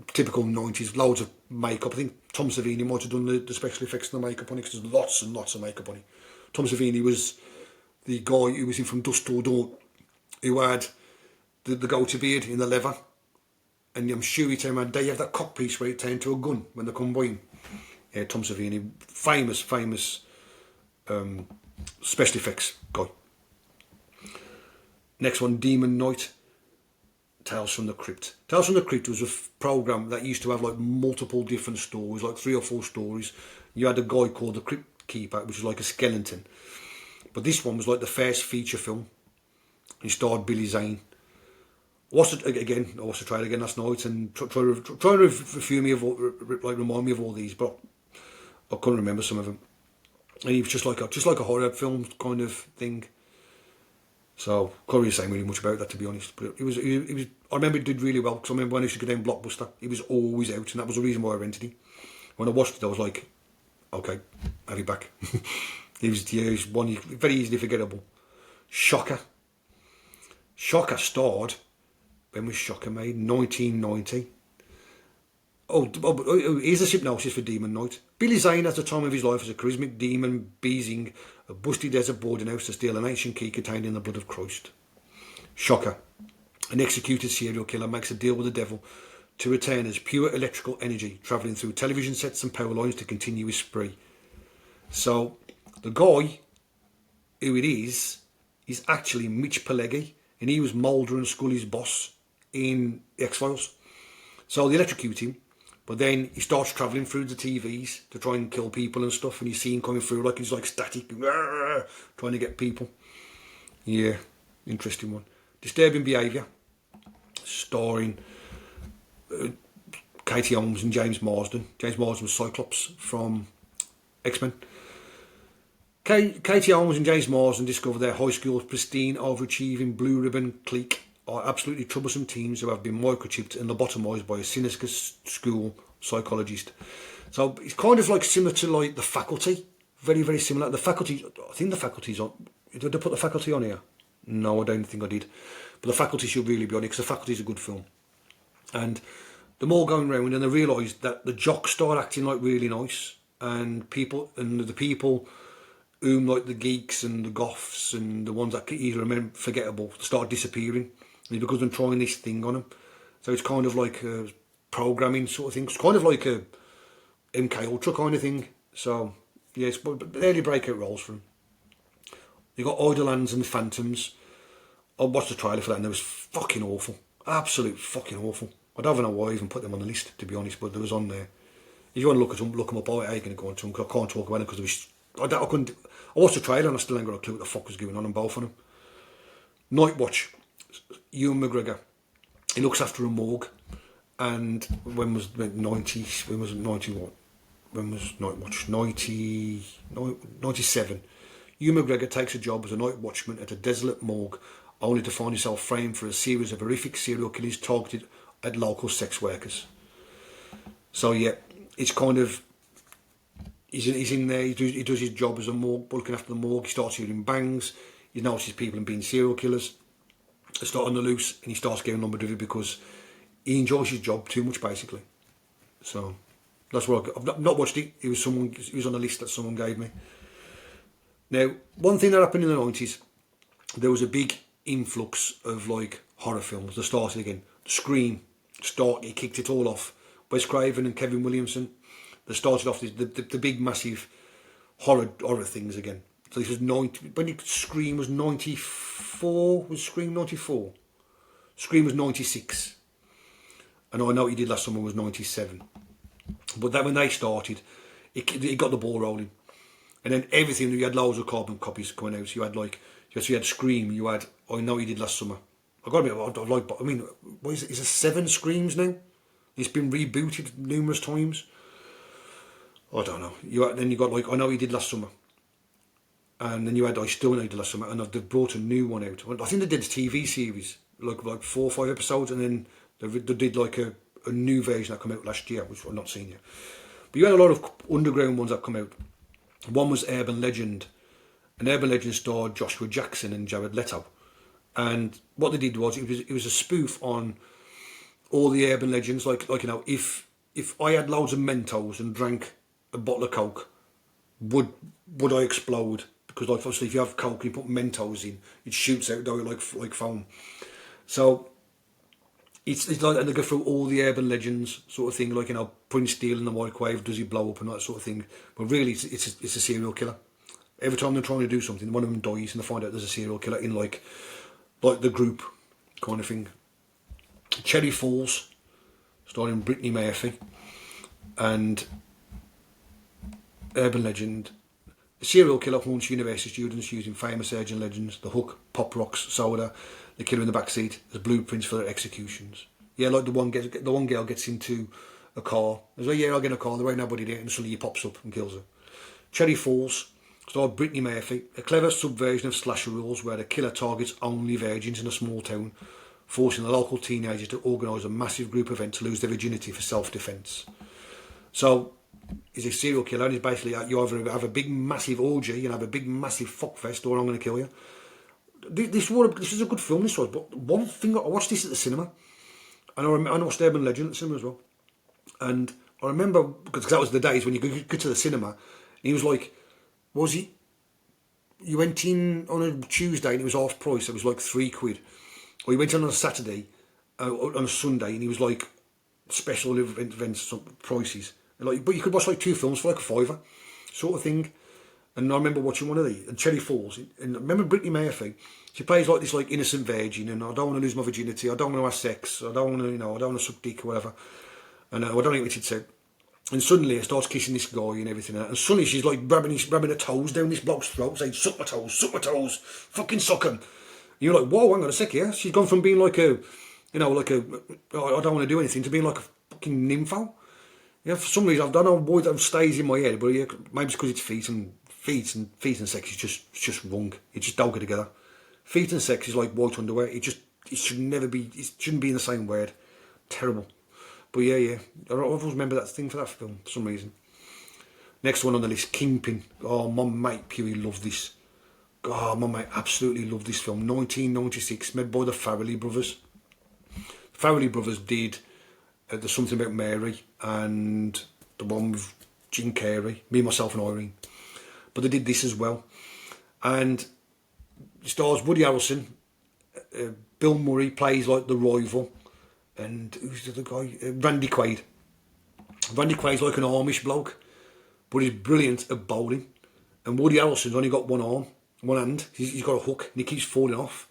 Typical 90s, loads of makeup. I think Tom Savini might have done the special effects and the makeup on it, because there's lots and lots of makeup on it. Tom Savini was the guy who was in From Dusk Till Dawn, who had the goatee beard in the leather, and I'm sure he turned around. They have that cock piece where it turned to a gun when they come by him. Yeah, Tom Savini, famous special effects guy. Next one, Demon Knight, Tales from the Crypt. Tales from the Crypt was a program that used to have like multiple different stories, like 3 or 4 stories. You had a guy called the Crypt Keeper, which was like a skeleton. But this one was like the first feature film. He starred Billy Zane. I watched the trailer again last night and trying to remind me of all these, but I couldn't remember some of them. And he was just like a horror film kind of thing. So can't really say really much about that, to be honest. But it was. I remember it did really well, because I remember when I used to go down Blockbuster, he was always out, and that was the reason why I rented him. When I watched it, I was like, okay, have it back. He was one very easily forgettable. Shocker. Shocker starred, when was Shocker made? 1990. Here's a hypnosis for Demon Knight. Billy Zane, at the time of his life, as a charismatic demon being a busty desert boarding house to steal an ancient key contained in the blood of Christ. Shocker. An executed serial killer makes a deal with the devil to return as pure electrical energy, travelling through television sets and power lines to continue his spree. So, the guy who it is actually Mitch Pileggi, and he was Mulder and Scully's boss in X-Files. So they electrocute him, but then he starts travelling through the TVs to try and kill people and stuff, and you see him coming through like he's like static, trying to get people. Yeah, interesting one. Disturbing Behaviour, starring Katie Holmes and James Marsden. James Marsden was Cyclops from X-Men. Katie Holmes and James Marsden discover their high school's pristine, overachieving blue ribbon clique are absolutely troublesome teens who have been microchipped and lobotomised by a sinister school psychologist. So it's kind of like similar to like The Faculty. Very, very similar. The Faculty, I think The Faculty's on. Did I put The Faculty on here? No, I don't think I did. But The Faculty should really be on it because The Faculty is a good film. And them all going round and they realise that the jocks start acting like really nice, and the people whom like the geeks and the goths and the ones that can either remember forgettable start disappearing, and because I'm trying this thing on them. So it's kind of like a programming sort of thing. It's kind of like a MK Ultra kind of thing. So yeah, it's early breakout roles for them. You got Idlelands and Phantoms. I watched the trailer for that and it was fucking awful. Absolute fucking awful. I don't even know why I even put them on the list, to be honest, but there was on there. If you want to look them up, I ain't going to go into them because I can't talk about them because I couldn't. I watched the trailer and I still ain't got a clue what the fuck was going on both of them. Night Watch, Ewan McGregor. He looks after a morgue, and when was it 90? When was it 90 what? When was Night Watch? 97. Ewan McGregor takes a job as a night watchman at a desolate morgue, only to find himself framed for a series of horrific serial killings targeted at local sex workers. So yeah, it's kind of he's in there. He does his job as a morgue, looking after the morgue. He starts hearing bangs. He notices people being serial killers. They start on the loose, and he starts getting on with it because he enjoys his job too much, basically. So that's what I've not watched it. It was on a list that someone gave me. Now, one thing that happened in the 90s, there was a big influx of like horror films that started again. Scream he kicked it all off. Wes Craven and Kevin Williamson, they started off the big massive horror things again. So this was Scream was 94. Was Scream 94? Scream was 96. And I know what he did last summer was 97. But then when they started, it got the ball rolling. And then everything, you had loads of carbon copies coming out. So you had Scream, you had I Know What You Did Last Summer. I got to admit, what is it? Is there 7 Screams now? It's been rebooted numerous times. I don't know. Then you got like I Know What You Did Last Summer. And then you had I Still Know What You Did Last Summer. And they've brought a new one out. I think they did a TV series, like 4 or 5 episodes. And then they did like a new version that came out last year, which I've not seen yet. But you had a lot of underground ones that come out. One was Urban Legend. And Urban Legend starred Joshua Jackson and Jared Leto. And what they did was it was a spoof on all the urban legends. Like if I had loads of Mentos and drank a bottle of Coke, would I explode? Because like obviously if you have Coke and you put Mentos in, it shoots out like foam. So it's like, and they go through all the urban legends sort of thing, like putting steel in the microwave, does he blow up and that sort of thing. But really it's a serial killer. Every time they're trying to do something, one of them dies and they find out there's a serial killer in like the group kind of thing. Cherry Falls, starring Brittany Murphy, and Urban Legend. A serial killer haunts university students using famous urban legends, the hook, pop rocks, soda, the killer in the backseat as blueprints for their executions. Yeah, like the one girl gets into a car. There's like, yeah, I'll get in a car, there ain't nobody there, and suddenly he pops up and kills her. Cherry Falls, starred Brittany Murphy, a clever subversion of slasher rules where the killer targets only virgins in a small town, forcing the local teenagers to organise a massive group event to lose their virginity for self-defence. So, he's a serial killer, and he's basically, you either have a big massive orgy and have a big massive fuckfest, or I'm going to kill you. This is a good film, this was, but one thing, I watched this at the cinema, and I watched Urban Legend at the cinema as well, And I remember, because that was the days when you could go to the cinema, and he was like, was he? You went in on a Tuesday and it was half price, it was like £3. Or you went in on a Saturday, on a Sunday, and he was like, special events, prices. And like, but you could watch like 2 films for like a £5, sort of thing. And I remember watching one of these, and Cherry Falls, and I remember Brittany Murphy, she plays like this like innocent virgin, and I don't want to lose my virginity, I don't want to have sex, I don't want to, I don't want to suck dick or whatever. And I don't know what she'd said. And suddenly it starts kissing this guy and everything. And suddenly she's like grabbing her toes down this bloke's throat, saying, suck my toes, fucking suck them. And you're like, whoa, hang on a sec here. She's gone from being like a, I don't want to do anything, to being like a fucking nympho. Yeah, for some reason, I don't know why that stays in my head, but yeah, maybe it's because it's feet and sex is just wrong. It just don't go together. Feet and sex is like white underwear. It shouldn't be in the same word. Terrible. But yeah, I always remember that thing for that film for some reason. Next one on the list, Kingpin. Oh, my mate Pewee loved this. Oh, my mate absolutely loved this film. 1996, made by the Farrelly brothers. The Farrelly brothers did There's Something About Mary and the one with Jim Carrey, Me, Myself and Irene. But they did this as well. And it stars Woody Harrelson. Bill Murray plays like the rival. And who's the other guy? Randy Quaid. Randy Quaid's like an Amish bloke, but he's brilliant at bowling. And Woody Harrelson's only got one arm, one hand. He's got a hook, and he keeps falling off.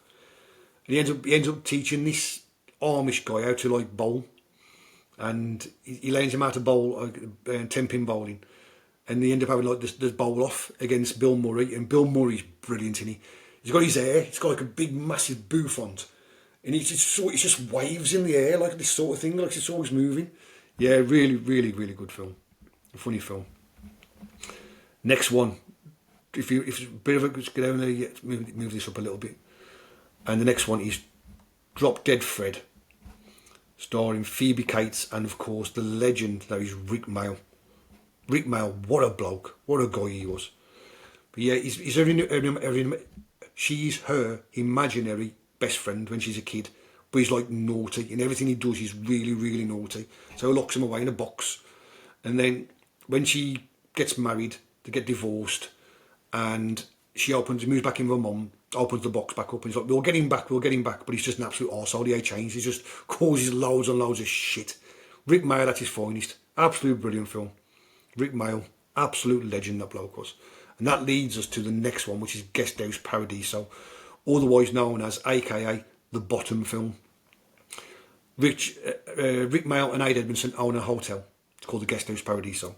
And he ends up teaching this Amish guy how to like bowl. And he learns him how to bowl 10-pin bowling. And they end up having like this bowl off against Bill Murray. And Bill Murray's brilliant, isn't he? He's got his hair. He's got like a big, massive bouffant. And he just waves in the air like this sort of thing, like it's always moving. Yeah, really, really, really good film. A funny film. Next one. If it's a bit of a, just get down there, move this up a little bit. And the next one is Drop Dead Fred, starring Phoebe Cates and of course the legend that is Rick Mayall. Rick Mayall, what a bloke, what a guy he was. But yeah, she's her imaginary best friend when she's a kid, but he's like naughty, and everything he does is really, really naughty. So he locks him away in a box, and then when she gets married, they get divorced, and she moves back in with her mum, opens the box back up, and he's like, we'll get him back, but he's just an absolute arsehole. He ain't changed, he just causes loads and loads of shit. Rick Mayall at his finest. Absolute brilliant film. Rick Mayall, absolute legend that bloke was. And that leads us to the next one, which is Guest House Paradiso, otherwise known as, aka, the Bottom film. Rick Mayall and Ade Edmondson own a hotel. It's called the Guest House Paradiso,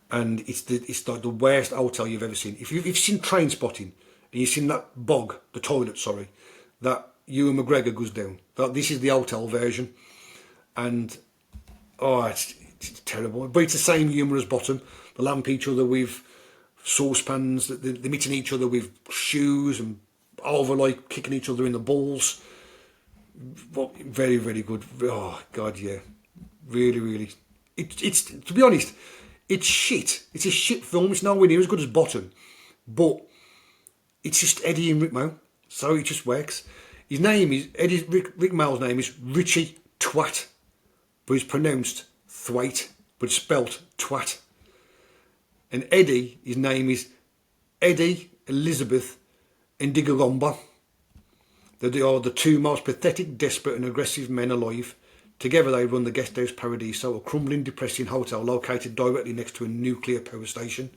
and it's like the worst hotel you've ever seen. If you've seen Trainspotting and you've seen that bog, the toilet, sorry, that Ewan McGregor goes down, this is the hotel version, and it's terrible. But it's the same humour as Bottom. They lamp each other with saucepans. They're meeting each other with shoes and over like kicking each other in the balls. Very, very good. Oh God, yeah, really, really. It's to be honest, it's shit. It's a shit film. It's nowhere near as good as Bottom, but it's just Eddie and Rick Mayall, so it just works. His name is Rick Mayall's name is Richie Twat, but it's pronounced Thwaite, but it's spelt Twat. And Eddie, his name is Eddie Elizabeth Indigagomba. They are the two most pathetic, desperate and aggressive men alive. Together they run the Guest House Paradiso, a crumbling, depressing hotel located directly next to a nuclear power station.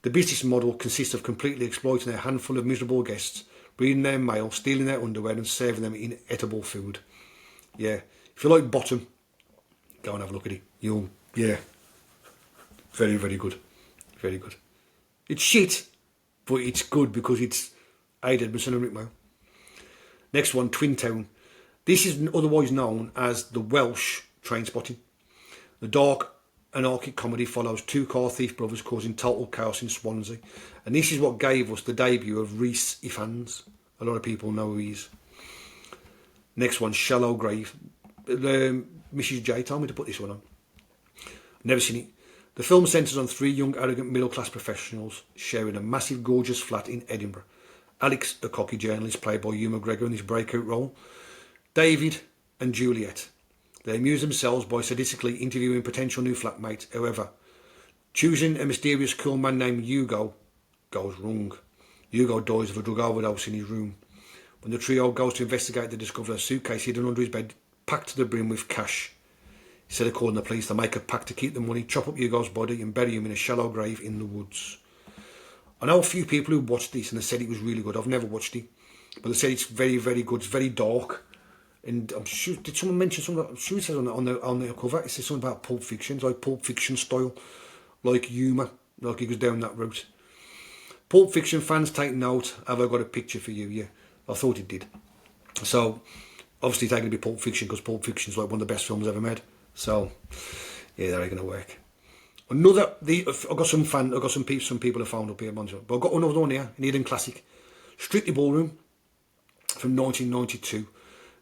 The business model consists of completely exploiting a handful of miserable guests, reading their mail, stealing their underwear and serving them inedible food. Yeah, if you like Bottom, go and have a look at it. Very, very good. Very good. It's shit, but it's good because it's Ade Edmondson and Rick Mayall. Next one, Twin Town. This is otherwise known as the Welsh Trainspotting. The dark, anarchic comedy follows two car thief brothers causing total chaos in Swansea. And this is what gave us the debut of Rhys Ifans. A lot of people know who he is. Next one, Shallow Grave. Mrs. J told me to put this one on. Never seen it. The film centres on three young, arrogant, middle-class professionals sharing a massive, gorgeous flat in Edinburgh. Alex, a cocky journalist played by Ewan McGregor in his breakout role. David and Juliet, They amuse themselves by sadistically interviewing potential new flatmates. However, choosing a mysterious cool man named Hugo goes wrong. Hugo dies of a drug overdose in his room. When the trio goes to investigate, they discover a suitcase hidden under his bed, packed to the brim with cash. Instead of calling the police, they make a pact to keep the money, chop up Hugo's body and bury him in a shallow grave in the woods. I know a few people who watched this and they said it was really good. I've never watched it, but they said it's very, very good. It's very dark. And I'm sure, did someone mention something? I'm sure it says on the cover, it says something about Pulp Fiction. It's like Pulp Fiction style, like humour, like he goes down that route. Pulp Fiction fans, take note. Have I got a picture for you? Yeah, I thought it did. So, obviously, it's going to be Pulp Fiction because Pulp Fiction is like one of the best films ever made. So, yeah, that ain't going to work. I've got some people have found up here, but I've got another one here, an Eden classic, Strictly Ballroom from 1992.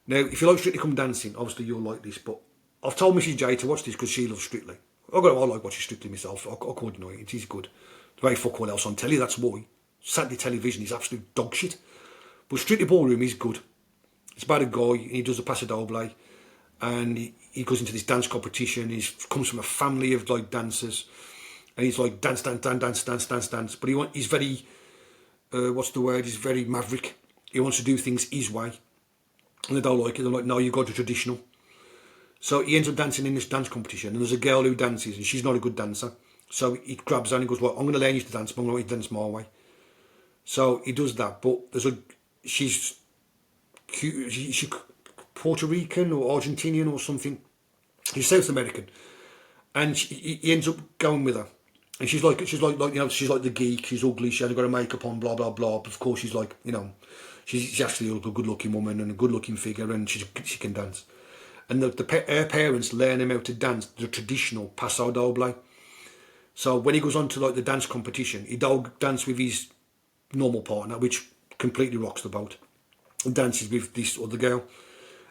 Now, if you like Strictly Come Dancing, obviously you'll like this, but I've told Mrs. J to watch this because she loves Strictly. I like watching Strictly myself. I couldn't know it. It is good. There ain't fuck all else on telly, that's why. Saturday television is absolute dog shit. But Strictly Ballroom is good. It's about a guy, and he does a paso doble, and he goes into this dance competition. He comes from a family of like dancers, and he's like dance. But he's very, he's very maverick. He wants to do things his way. And they don't like it. They're like, no, you go to traditional. So he ends up dancing in this dance competition, and there's a girl who dances, and she's not a good dancer. So he grabs her and he goes, well, I'm going to learn you to dance, but I'm going to dance my way. So he does that, but she's Puerto Rican or Argentinian or something. She's South American, and he ends up going with her. And she's like she's like the geek. She's ugly. She hasn't got her makeup on. Blah blah blah. But of course, she's like she's actually a good-looking woman and a good-looking figure, and she can dance. And her parents learn him how to dance the traditional paso doble. So when he goes on to like the dance competition, he don't dance with his normal partner, which completely rocks the boat. He dances with this other girl. And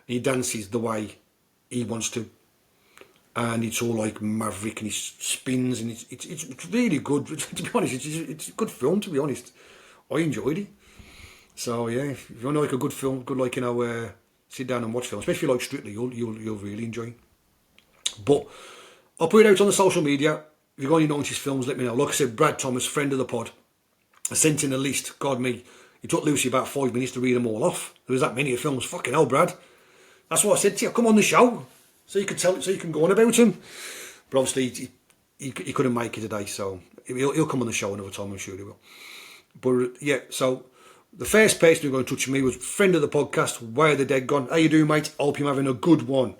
he dances the way he wants to. And it's all like maverick, and he spins, and it's really good. To be honest, it's a good film. To be honest, I enjoyed it. So yeah, if you want like a good film, sit down and watch films, especially if you like Strictly, you'll really enjoy it. But I'll put it out on the social media. If you've got any 90s films, let me know. Like I said, Brad Thomas, friend of the pod, I sent in a list. God me, it took Lucy about 5 minutes to read them all off. There was that many films. Fucking hell, Brad. That's what I said to you. Come on the show. So you can go on about him. But obviously he couldn't make it today, so he'll come on the show another time, I'm sure he will. But yeah, so the first person who got in touch with me was friend of the podcast, Why Are the Dead Gone? How you doing, mate? Hope you're having a good one.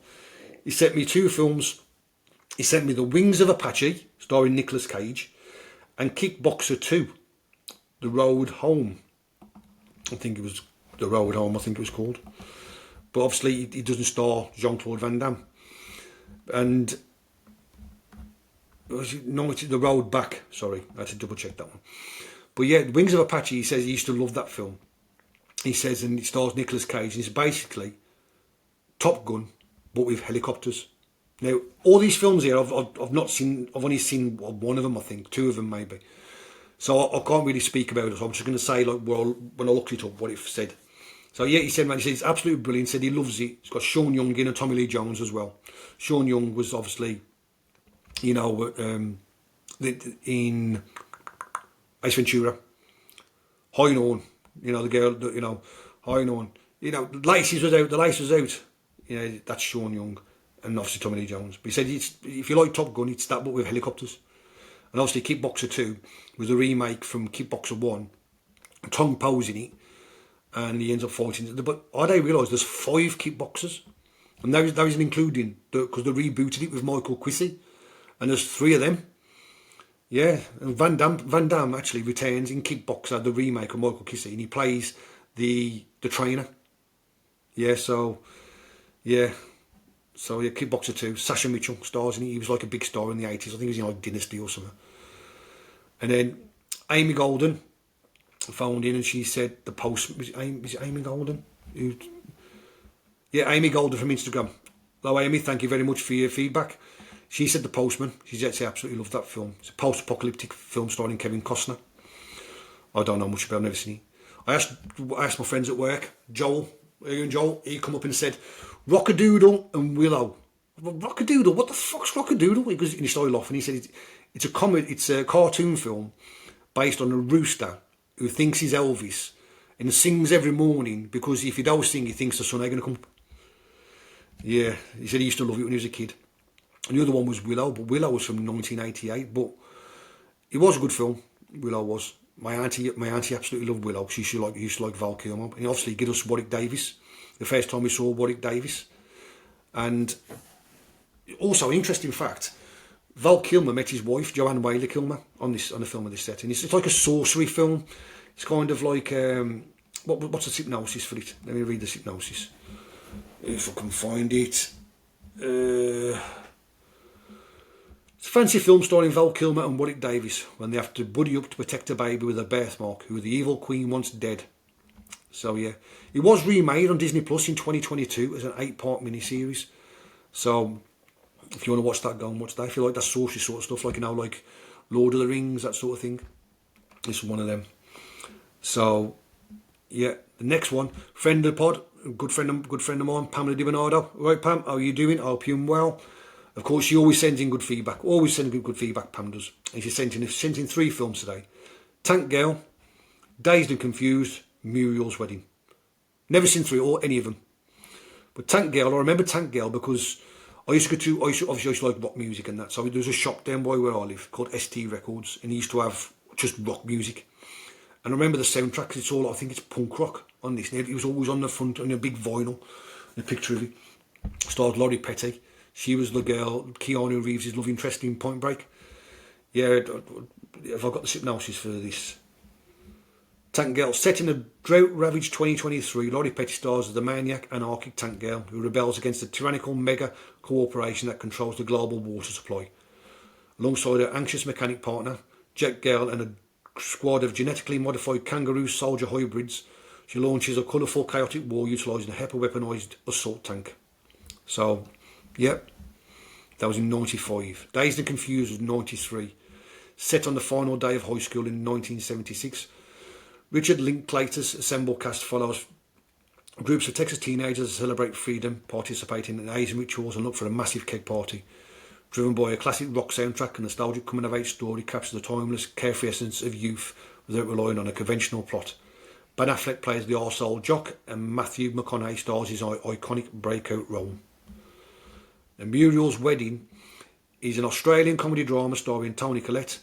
He sent me 2 films. He sent me The Wings of Apache, starring Nicolas Cage, and Kickboxer 2, The Road Home. I think it was The Road Home, I think it was called. But obviously he doesn't star Jean-Claude Van Damme. And it's The Road Back. Sorry, I had to double check that one. But yeah, Wings of Apache, he says he used to love that film. He says, and it stars Nicolas Cage, and it's basically Top Gun, but with helicopters. Now, all these films here, I've not seen. I've only seen one of them, I think, 2 of them maybe. So I can't really speak about it. So I'm just going to say, like, well, when I looked it up, what it said. So yeah, he said it's absolutely brilliant. He said he loves it. It's got Sean Young in and Tommy Lee Jones as well. Sean Young was obviously, in Ace Ventura. High Noon, the girl, High Noon. The lace was out. That's Sean Young. And obviously Tommy Lee Jones. But he said if you like Top Gun, it's that but with helicopters. And obviously Kickboxer 2 was a remake from Kickboxer 1. Tom Poe's in it. And he ends up fighting. But I didn't realise there's 5 Kickboxers. And that isn't including, because they rebooted it with Michael Quissy. And there's 3 of them. Yeah, and Van Damme actually returns in Kickboxer, the remake of Michael Quissy. And he plays the trainer. Yeah, so Kickboxer 2, Sasha Mitchell stars in it. He was like a big star in the 80s. I think he was in like Dynasty or something. And then Amy Golden phoned in and she said the post... Was it Amy Golden? Amy Golden from Instagram. Hello Amy, thank you very much for your feedback. She said The Postman. She absolutely loved that film. It's a post-apocalyptic film starring Kevin Costner. I don't know much about it, I've never seen it. I asked my friends at work, Joel, he come up and said, Rockadoodle and Willow. well, Rockadoodle, what the fuck's Rockadoodle? Because he started laughing. He said it's a comedy, it's a cartoon film based on a rooster who thinks he's Elvis and sings every morning because if he don't sing, he thinks the sun ain't gonna come. Yeah, he said he used to love it when he was a kid. And the other one was Willow, but Willow was from 1988. But it was a good film. Willow was. My auntie absolutely loved Willow. She used to like Val Kilmer, and obviously give us Warwick Davis. The first time we saw Warwick Davis, and also interesting fact, Val Kilmer met his wife Joanne Whaley Kilmer on the film of this set, and it's like a sorcery film. It's kind of like what's the synopsis for it? Let me read the synopsis if I can find it. It's a fancy film starring Val Kilmer and Warwick Davis when they have to buddy up to protect a baby with a birthmark who the evil queen wants dead. So yeah, it was remade on Disney Plus in 2022 as an 8-part miniseries. So if you want to watch that, go and watch that. If you like that sorcery sort of stuff, like like Lord of the Rings, that sort of thing, it's one of them. So yeah, the next one, friend of the pod, good friend of mine, Pamela Di Bernardo. Right, Pam, how are you doing? I hope you're well. Of course, she always sends in good feedback. Always sending good feedback, Pam does. And she sent in 3 films today. Tank Girl, Dazed and Confused, Muriel's Wedding. Never seen 3 or any of them. But Tank Girl, I remember Tank Girl because I used to like rock music and that. So there was a shop down by where I live called ST Records, and he used to have just rock music. And I remember the soundtrack, it's all, I think it's punk rock on this. And it was always on the front, on a big vinyl, a picture of it. Starred Laurie Petty. She was the girl, Keanu Reeves' love interest in Point Break. Yeah, have I got the synopsis for this? Tank Girl, set in a drought-ravaged 2023, Laurie Petty stars as the maniac, anarchic Tank Girl who rebels against the tyrannical mega corporation that controls the global water supply. Alongside her anxious mechanic partner, Jet Girl, and a squad of genetically modified kangaroo soldier hybrids, she launches a colourful, chaotic war utilising a hyper-weaponised assault tank. So, yep, that was in 95. Dazed and Confused was 93. Set on the final day of high school in 1976. Richard Linklater's assembled cast follows groups of Texas teenagers to celebrate freedom, participating in Asian rituals and look for a massive keg party. Driven by a classic rock soundtrack, a nostalgic coming-of-age story captures the timeless, carefree essence of youth without relying on a conventional plot. Ben Affleck plays the arsehole jock, and Matthew McConaughey stars his iconic breakout role. And Muriel's Wedding is an Australian comedy drama starring Toni Collette,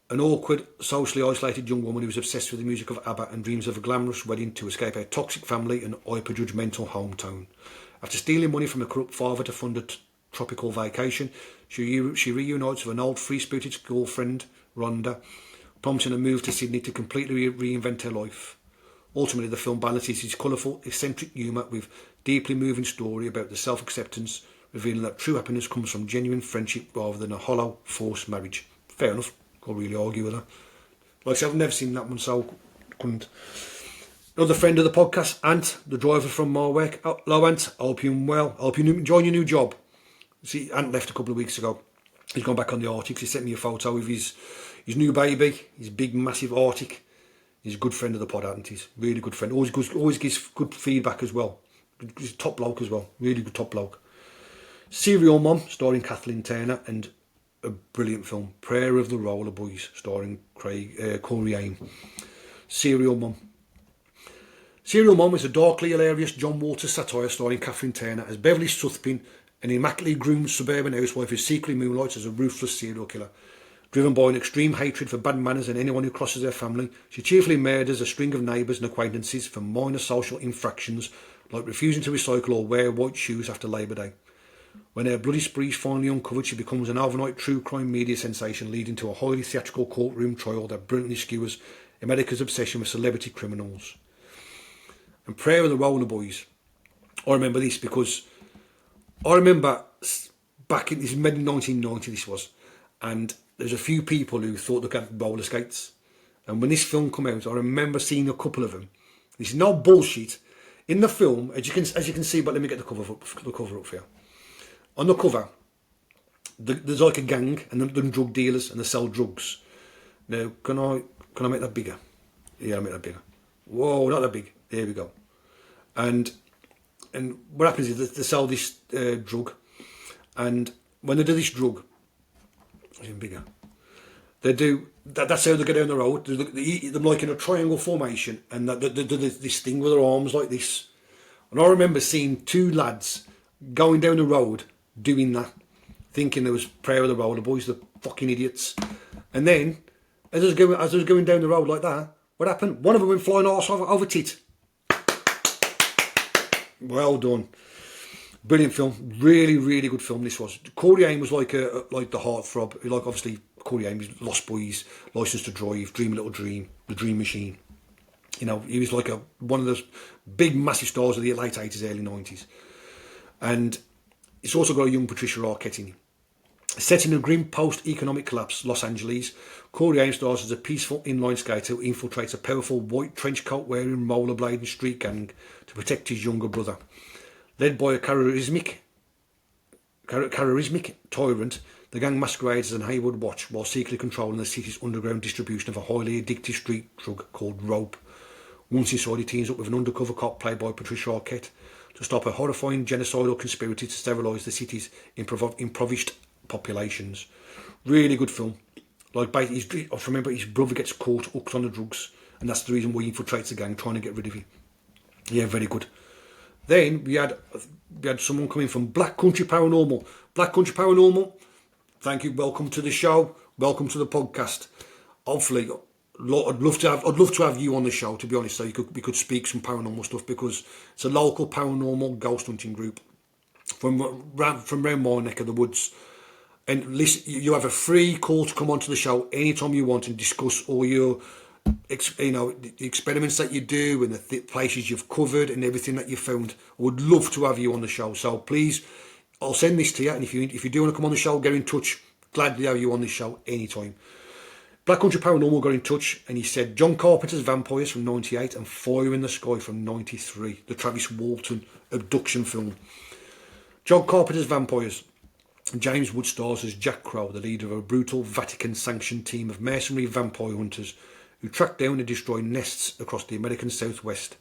an awkward, socially isolated young woman who is obsessed with the music of ABBA and dreams of a glamorous wedding to escape a toxic family and hyper-judgmental hometown. After stealing money from a corrupt father to fund a tropical vacation, she reunites with an old free-spirited girlfriend, Rhonda, prompting a move to Sydney to completely reinvent her life. Ultimately, the film balances its colourful, eccentric humour with deeply moving story about the self-acceptance, revealing that true happiness comes from genuine friendship rather than a hollow, forced marriage. Fair enough. Can't really argue with that. Like I said, I've never seen that one, so couldn't. Another friend of the podcast, Ant, the driver from my work. Hello, Ant. I hope you're well. I hope you enjoying your new job. See, Ant left a couple of weeks ago. He's gone back on the Arctic. He sent me a photo of his new baby, his big, massive Arctic. He's a good friend of the pod, Ant. He's a really good friend. Always gives good feedback as well. He's a top bloke as well. Really good top bloke. Serial Mom, starring Kathleen Turner, and a brilliant film, Prayer of the Roller Boys, starring Corey Haim. Serial Mom. Serial Mom is a darkly hilarious John Waters satire starring Kathleen Turner as Beverly Southpin, an immaculately groomed suburban housewife who secretly moonlights as a ruthless serial killer. Driven by an extreme hatred for bad manners and anyone who crosses her family, she cheerfully murders a string of neighbours and acquaintances for minor social infractions like refusing to recycle or wear white shoes after Labour Day. When her bloody spree is finally uncovered, she becomes an overnight true crime media sensation, leading to a highly theatrical courtroom trial that brilliantly skewers America's obsession with celebrity criminals. And Prayer of the Roller Boys. I remember this because I remember back in this mid 1990 this was, and there's a few people who thought they had roller skates. And when this film came out, I remember seeing a couple of them. This is no bullshit. In the film, as you can see, but let me get the cover up for you. On the cover, there's like a gang and them drug dealers and they sell drugs. Now, can I make that bigger? Yeah, I'll make that bigger. Whoa, not that big. There we go. And what happens is they sell this drug, And when they do this drug, it's even bigger. They do that's how they get down the road. They eat them like in a triangle formation, and they do this thing with their arms like this. And I remember seeing two lads going down the road doing that, thinking there was prayer of the roller boys, the fucking idiots. And then, as I was going down the road like that, what happened? One of them went flying arse over tit. Well done. Brilliant film. Really, really good film this was. Corey Haim was like the heartthrob. Like, obviously, Corey Haim is Lost Boys, License to Drive, Dream a Little Dream, The Dream Machine. You know, he was like one of those big, massive stars of the late 80s, early 90s. And it's also got a young Patricia Arquette in it. Set in a grim post-economic collapse, Los Angeles, Corey Haim stars as a peaceful inline skater who infiltrates a powerful white trench coat wearing rollerblading street gang to protect his younger brother. Led by a charismatic tyrant, the gang masquerades as an Haywood Watch while secretly controlling the city's underground distribution of a highly addictive street drug called rope. Once inside, he teams up with an undercover cop played by Patricia Arquette to stop a horrifying genocidal conspiracy to sterilise the city's impoverished populations. Really good film. Like, I remember his brother gets caught hooked on the drugs, and that's the reason why he infiltrates the gang, trying to get rid of him. Yeah, very good. Then we had someone coming from Black Country Paranormal. Black Country Paranormal, thank you. Welcome to the show. Welcome to the podcast. Hopefully, I'd love to have you on the show, to be honest, so we could speak some paranormal stuff, because it's a local paranormal ghost hunting group from around my neck of the woods. And listen, you have a free call to come onto the show anytime you want and discuss all your, the experiments that you do and the places you've covered and everything that you've found. I would love to have you on the show. So please, I'll send this to you. And if you do want to come on the show, get in touch. Glad to have you on the show anytime. Black Country Paranormal got in touch and he said John Carpenter's Vampires from 98 and Fire in the Sky from 93, the Travis Walton abduction film. John Carpenter's Vampires. James Wood stars as Jack Crow, the leader of a brutal Vatican-sanctioned team of mercenary vampire hunters who track down and destroy nests across the American Southwest.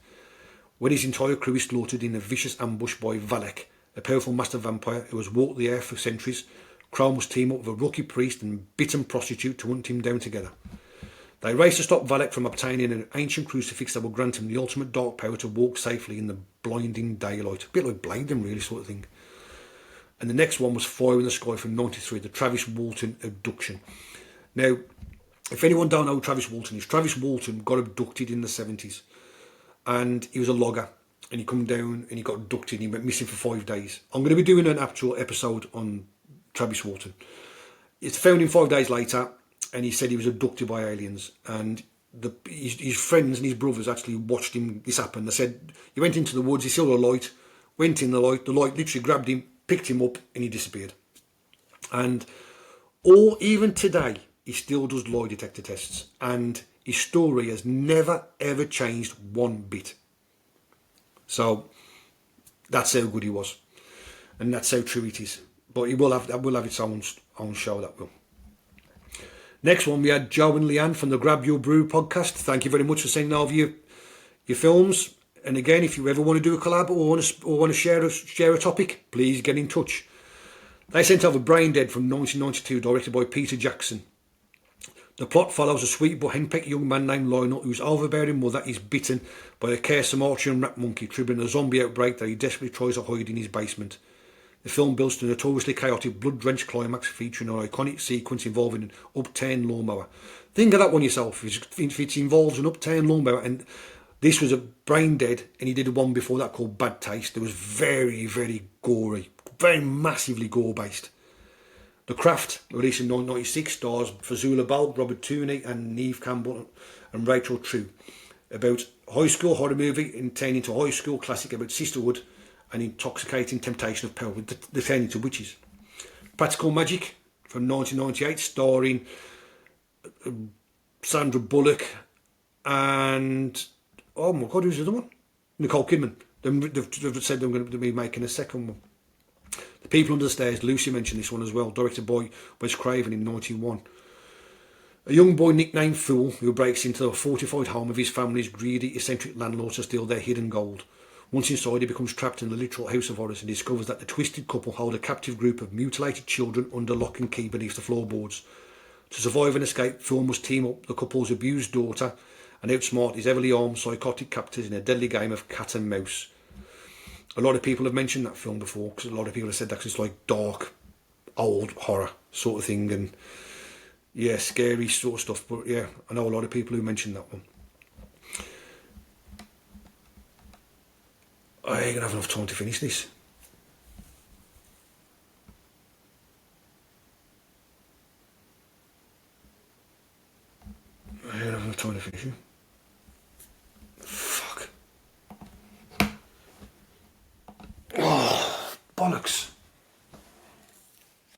When his entire crew is slaughtered in a vicious ambush by Valak, a powerful master vampire who has walked the earth for centuries, Crow must team up with a rookie priest and bitten prostitute to hunt him down together. They race to stop Valak from obtaining an ancient crucifix that will grant him the ultimate dark power to walk safely in the blinding daylight. A bit like Blade, really, sort of thing. And the next one was Fire in the Sky from 93, the Travis Walton abduction. Now, if anyone don't know who Travis Walton is, Travis Walton got abducted in the 70s. And he was a logger. And he come down and he got abducted and he went missing for 5 days. I'm going to be doing an actual episode on Travis Walton. It's found him 5 days later, and he said he was abducted by aliens. And his friends and his brothers actually watched this happen. They said he went into the woods, he saw the light, went in the light literally grabbed him, picked him up, and he disappeared. And even today, he still does lie detector tests, and his story has never ever changed one bit. So that's how good he was, and that's how true it is. But that will have its own show, that will. Next one, we had Joe and Leanne from the Grab Your Brew podcast. Thank you very much for sending over your films. And again, if you ever want to do a collab or want to share a topic, please get in touch. They sent over Brain Dead from 1992, directed by Peter Jackson. The plot follows a sweet but henpecked young man named Lionel whose overbearing mother is bitten by a Kher-Somatian rat monkey, triggering a zombie outbreak that he desperately tries to hide in his basement. The film builds to a notoriously chaotic, blood-drenched climax featuring an iconic sequence involving an upturned lawnmower. Think of that one yourself. If it involves an upturned lawnmower, and this was a Brain Dead, and he did one before that called Bad Taste. It was very, very gory, very massively gore-based. The Craft, released in 1996, stars Fazula Balk, Robert Tooney and Neve Campbell and Rachel True. About high school horror movie turning into a high school classic about sisterhood and intoxicating temptation of power, they turn into witches. Practical Magic from 1998, starring Sandra Bullock and, oh my God, who's the other one? Nicole Kidman. They've said they're going to be making a second one. The People Under the Stairs, Lucy mentioned this one as well, directed by Wes Craven in 1991. A young boy nicknamed Fool, who breaks into a fortified home of his family's greedy, eccentric landlord to steal their hidden gold. Once inside, he becomes trapped in the literal house of horrors and discovers that the twisted couple hold a captive group of mutilated children under lock and key beneath the floorboards. To survive and escape, Phil must team up the couple's abused daughter and outsmart his heavily armed psychotic captors in a deadly game of cat and mouse. A lot of people have mentioned that film before, because a lot of people have said that it's like dark, old horror sort of thing, and yeah, scary sort of stuff. But yeah, I know a lot of people who mentioned that one. I ain't gonna have enough time to finish this. I ain't gonna have enough time to finish it.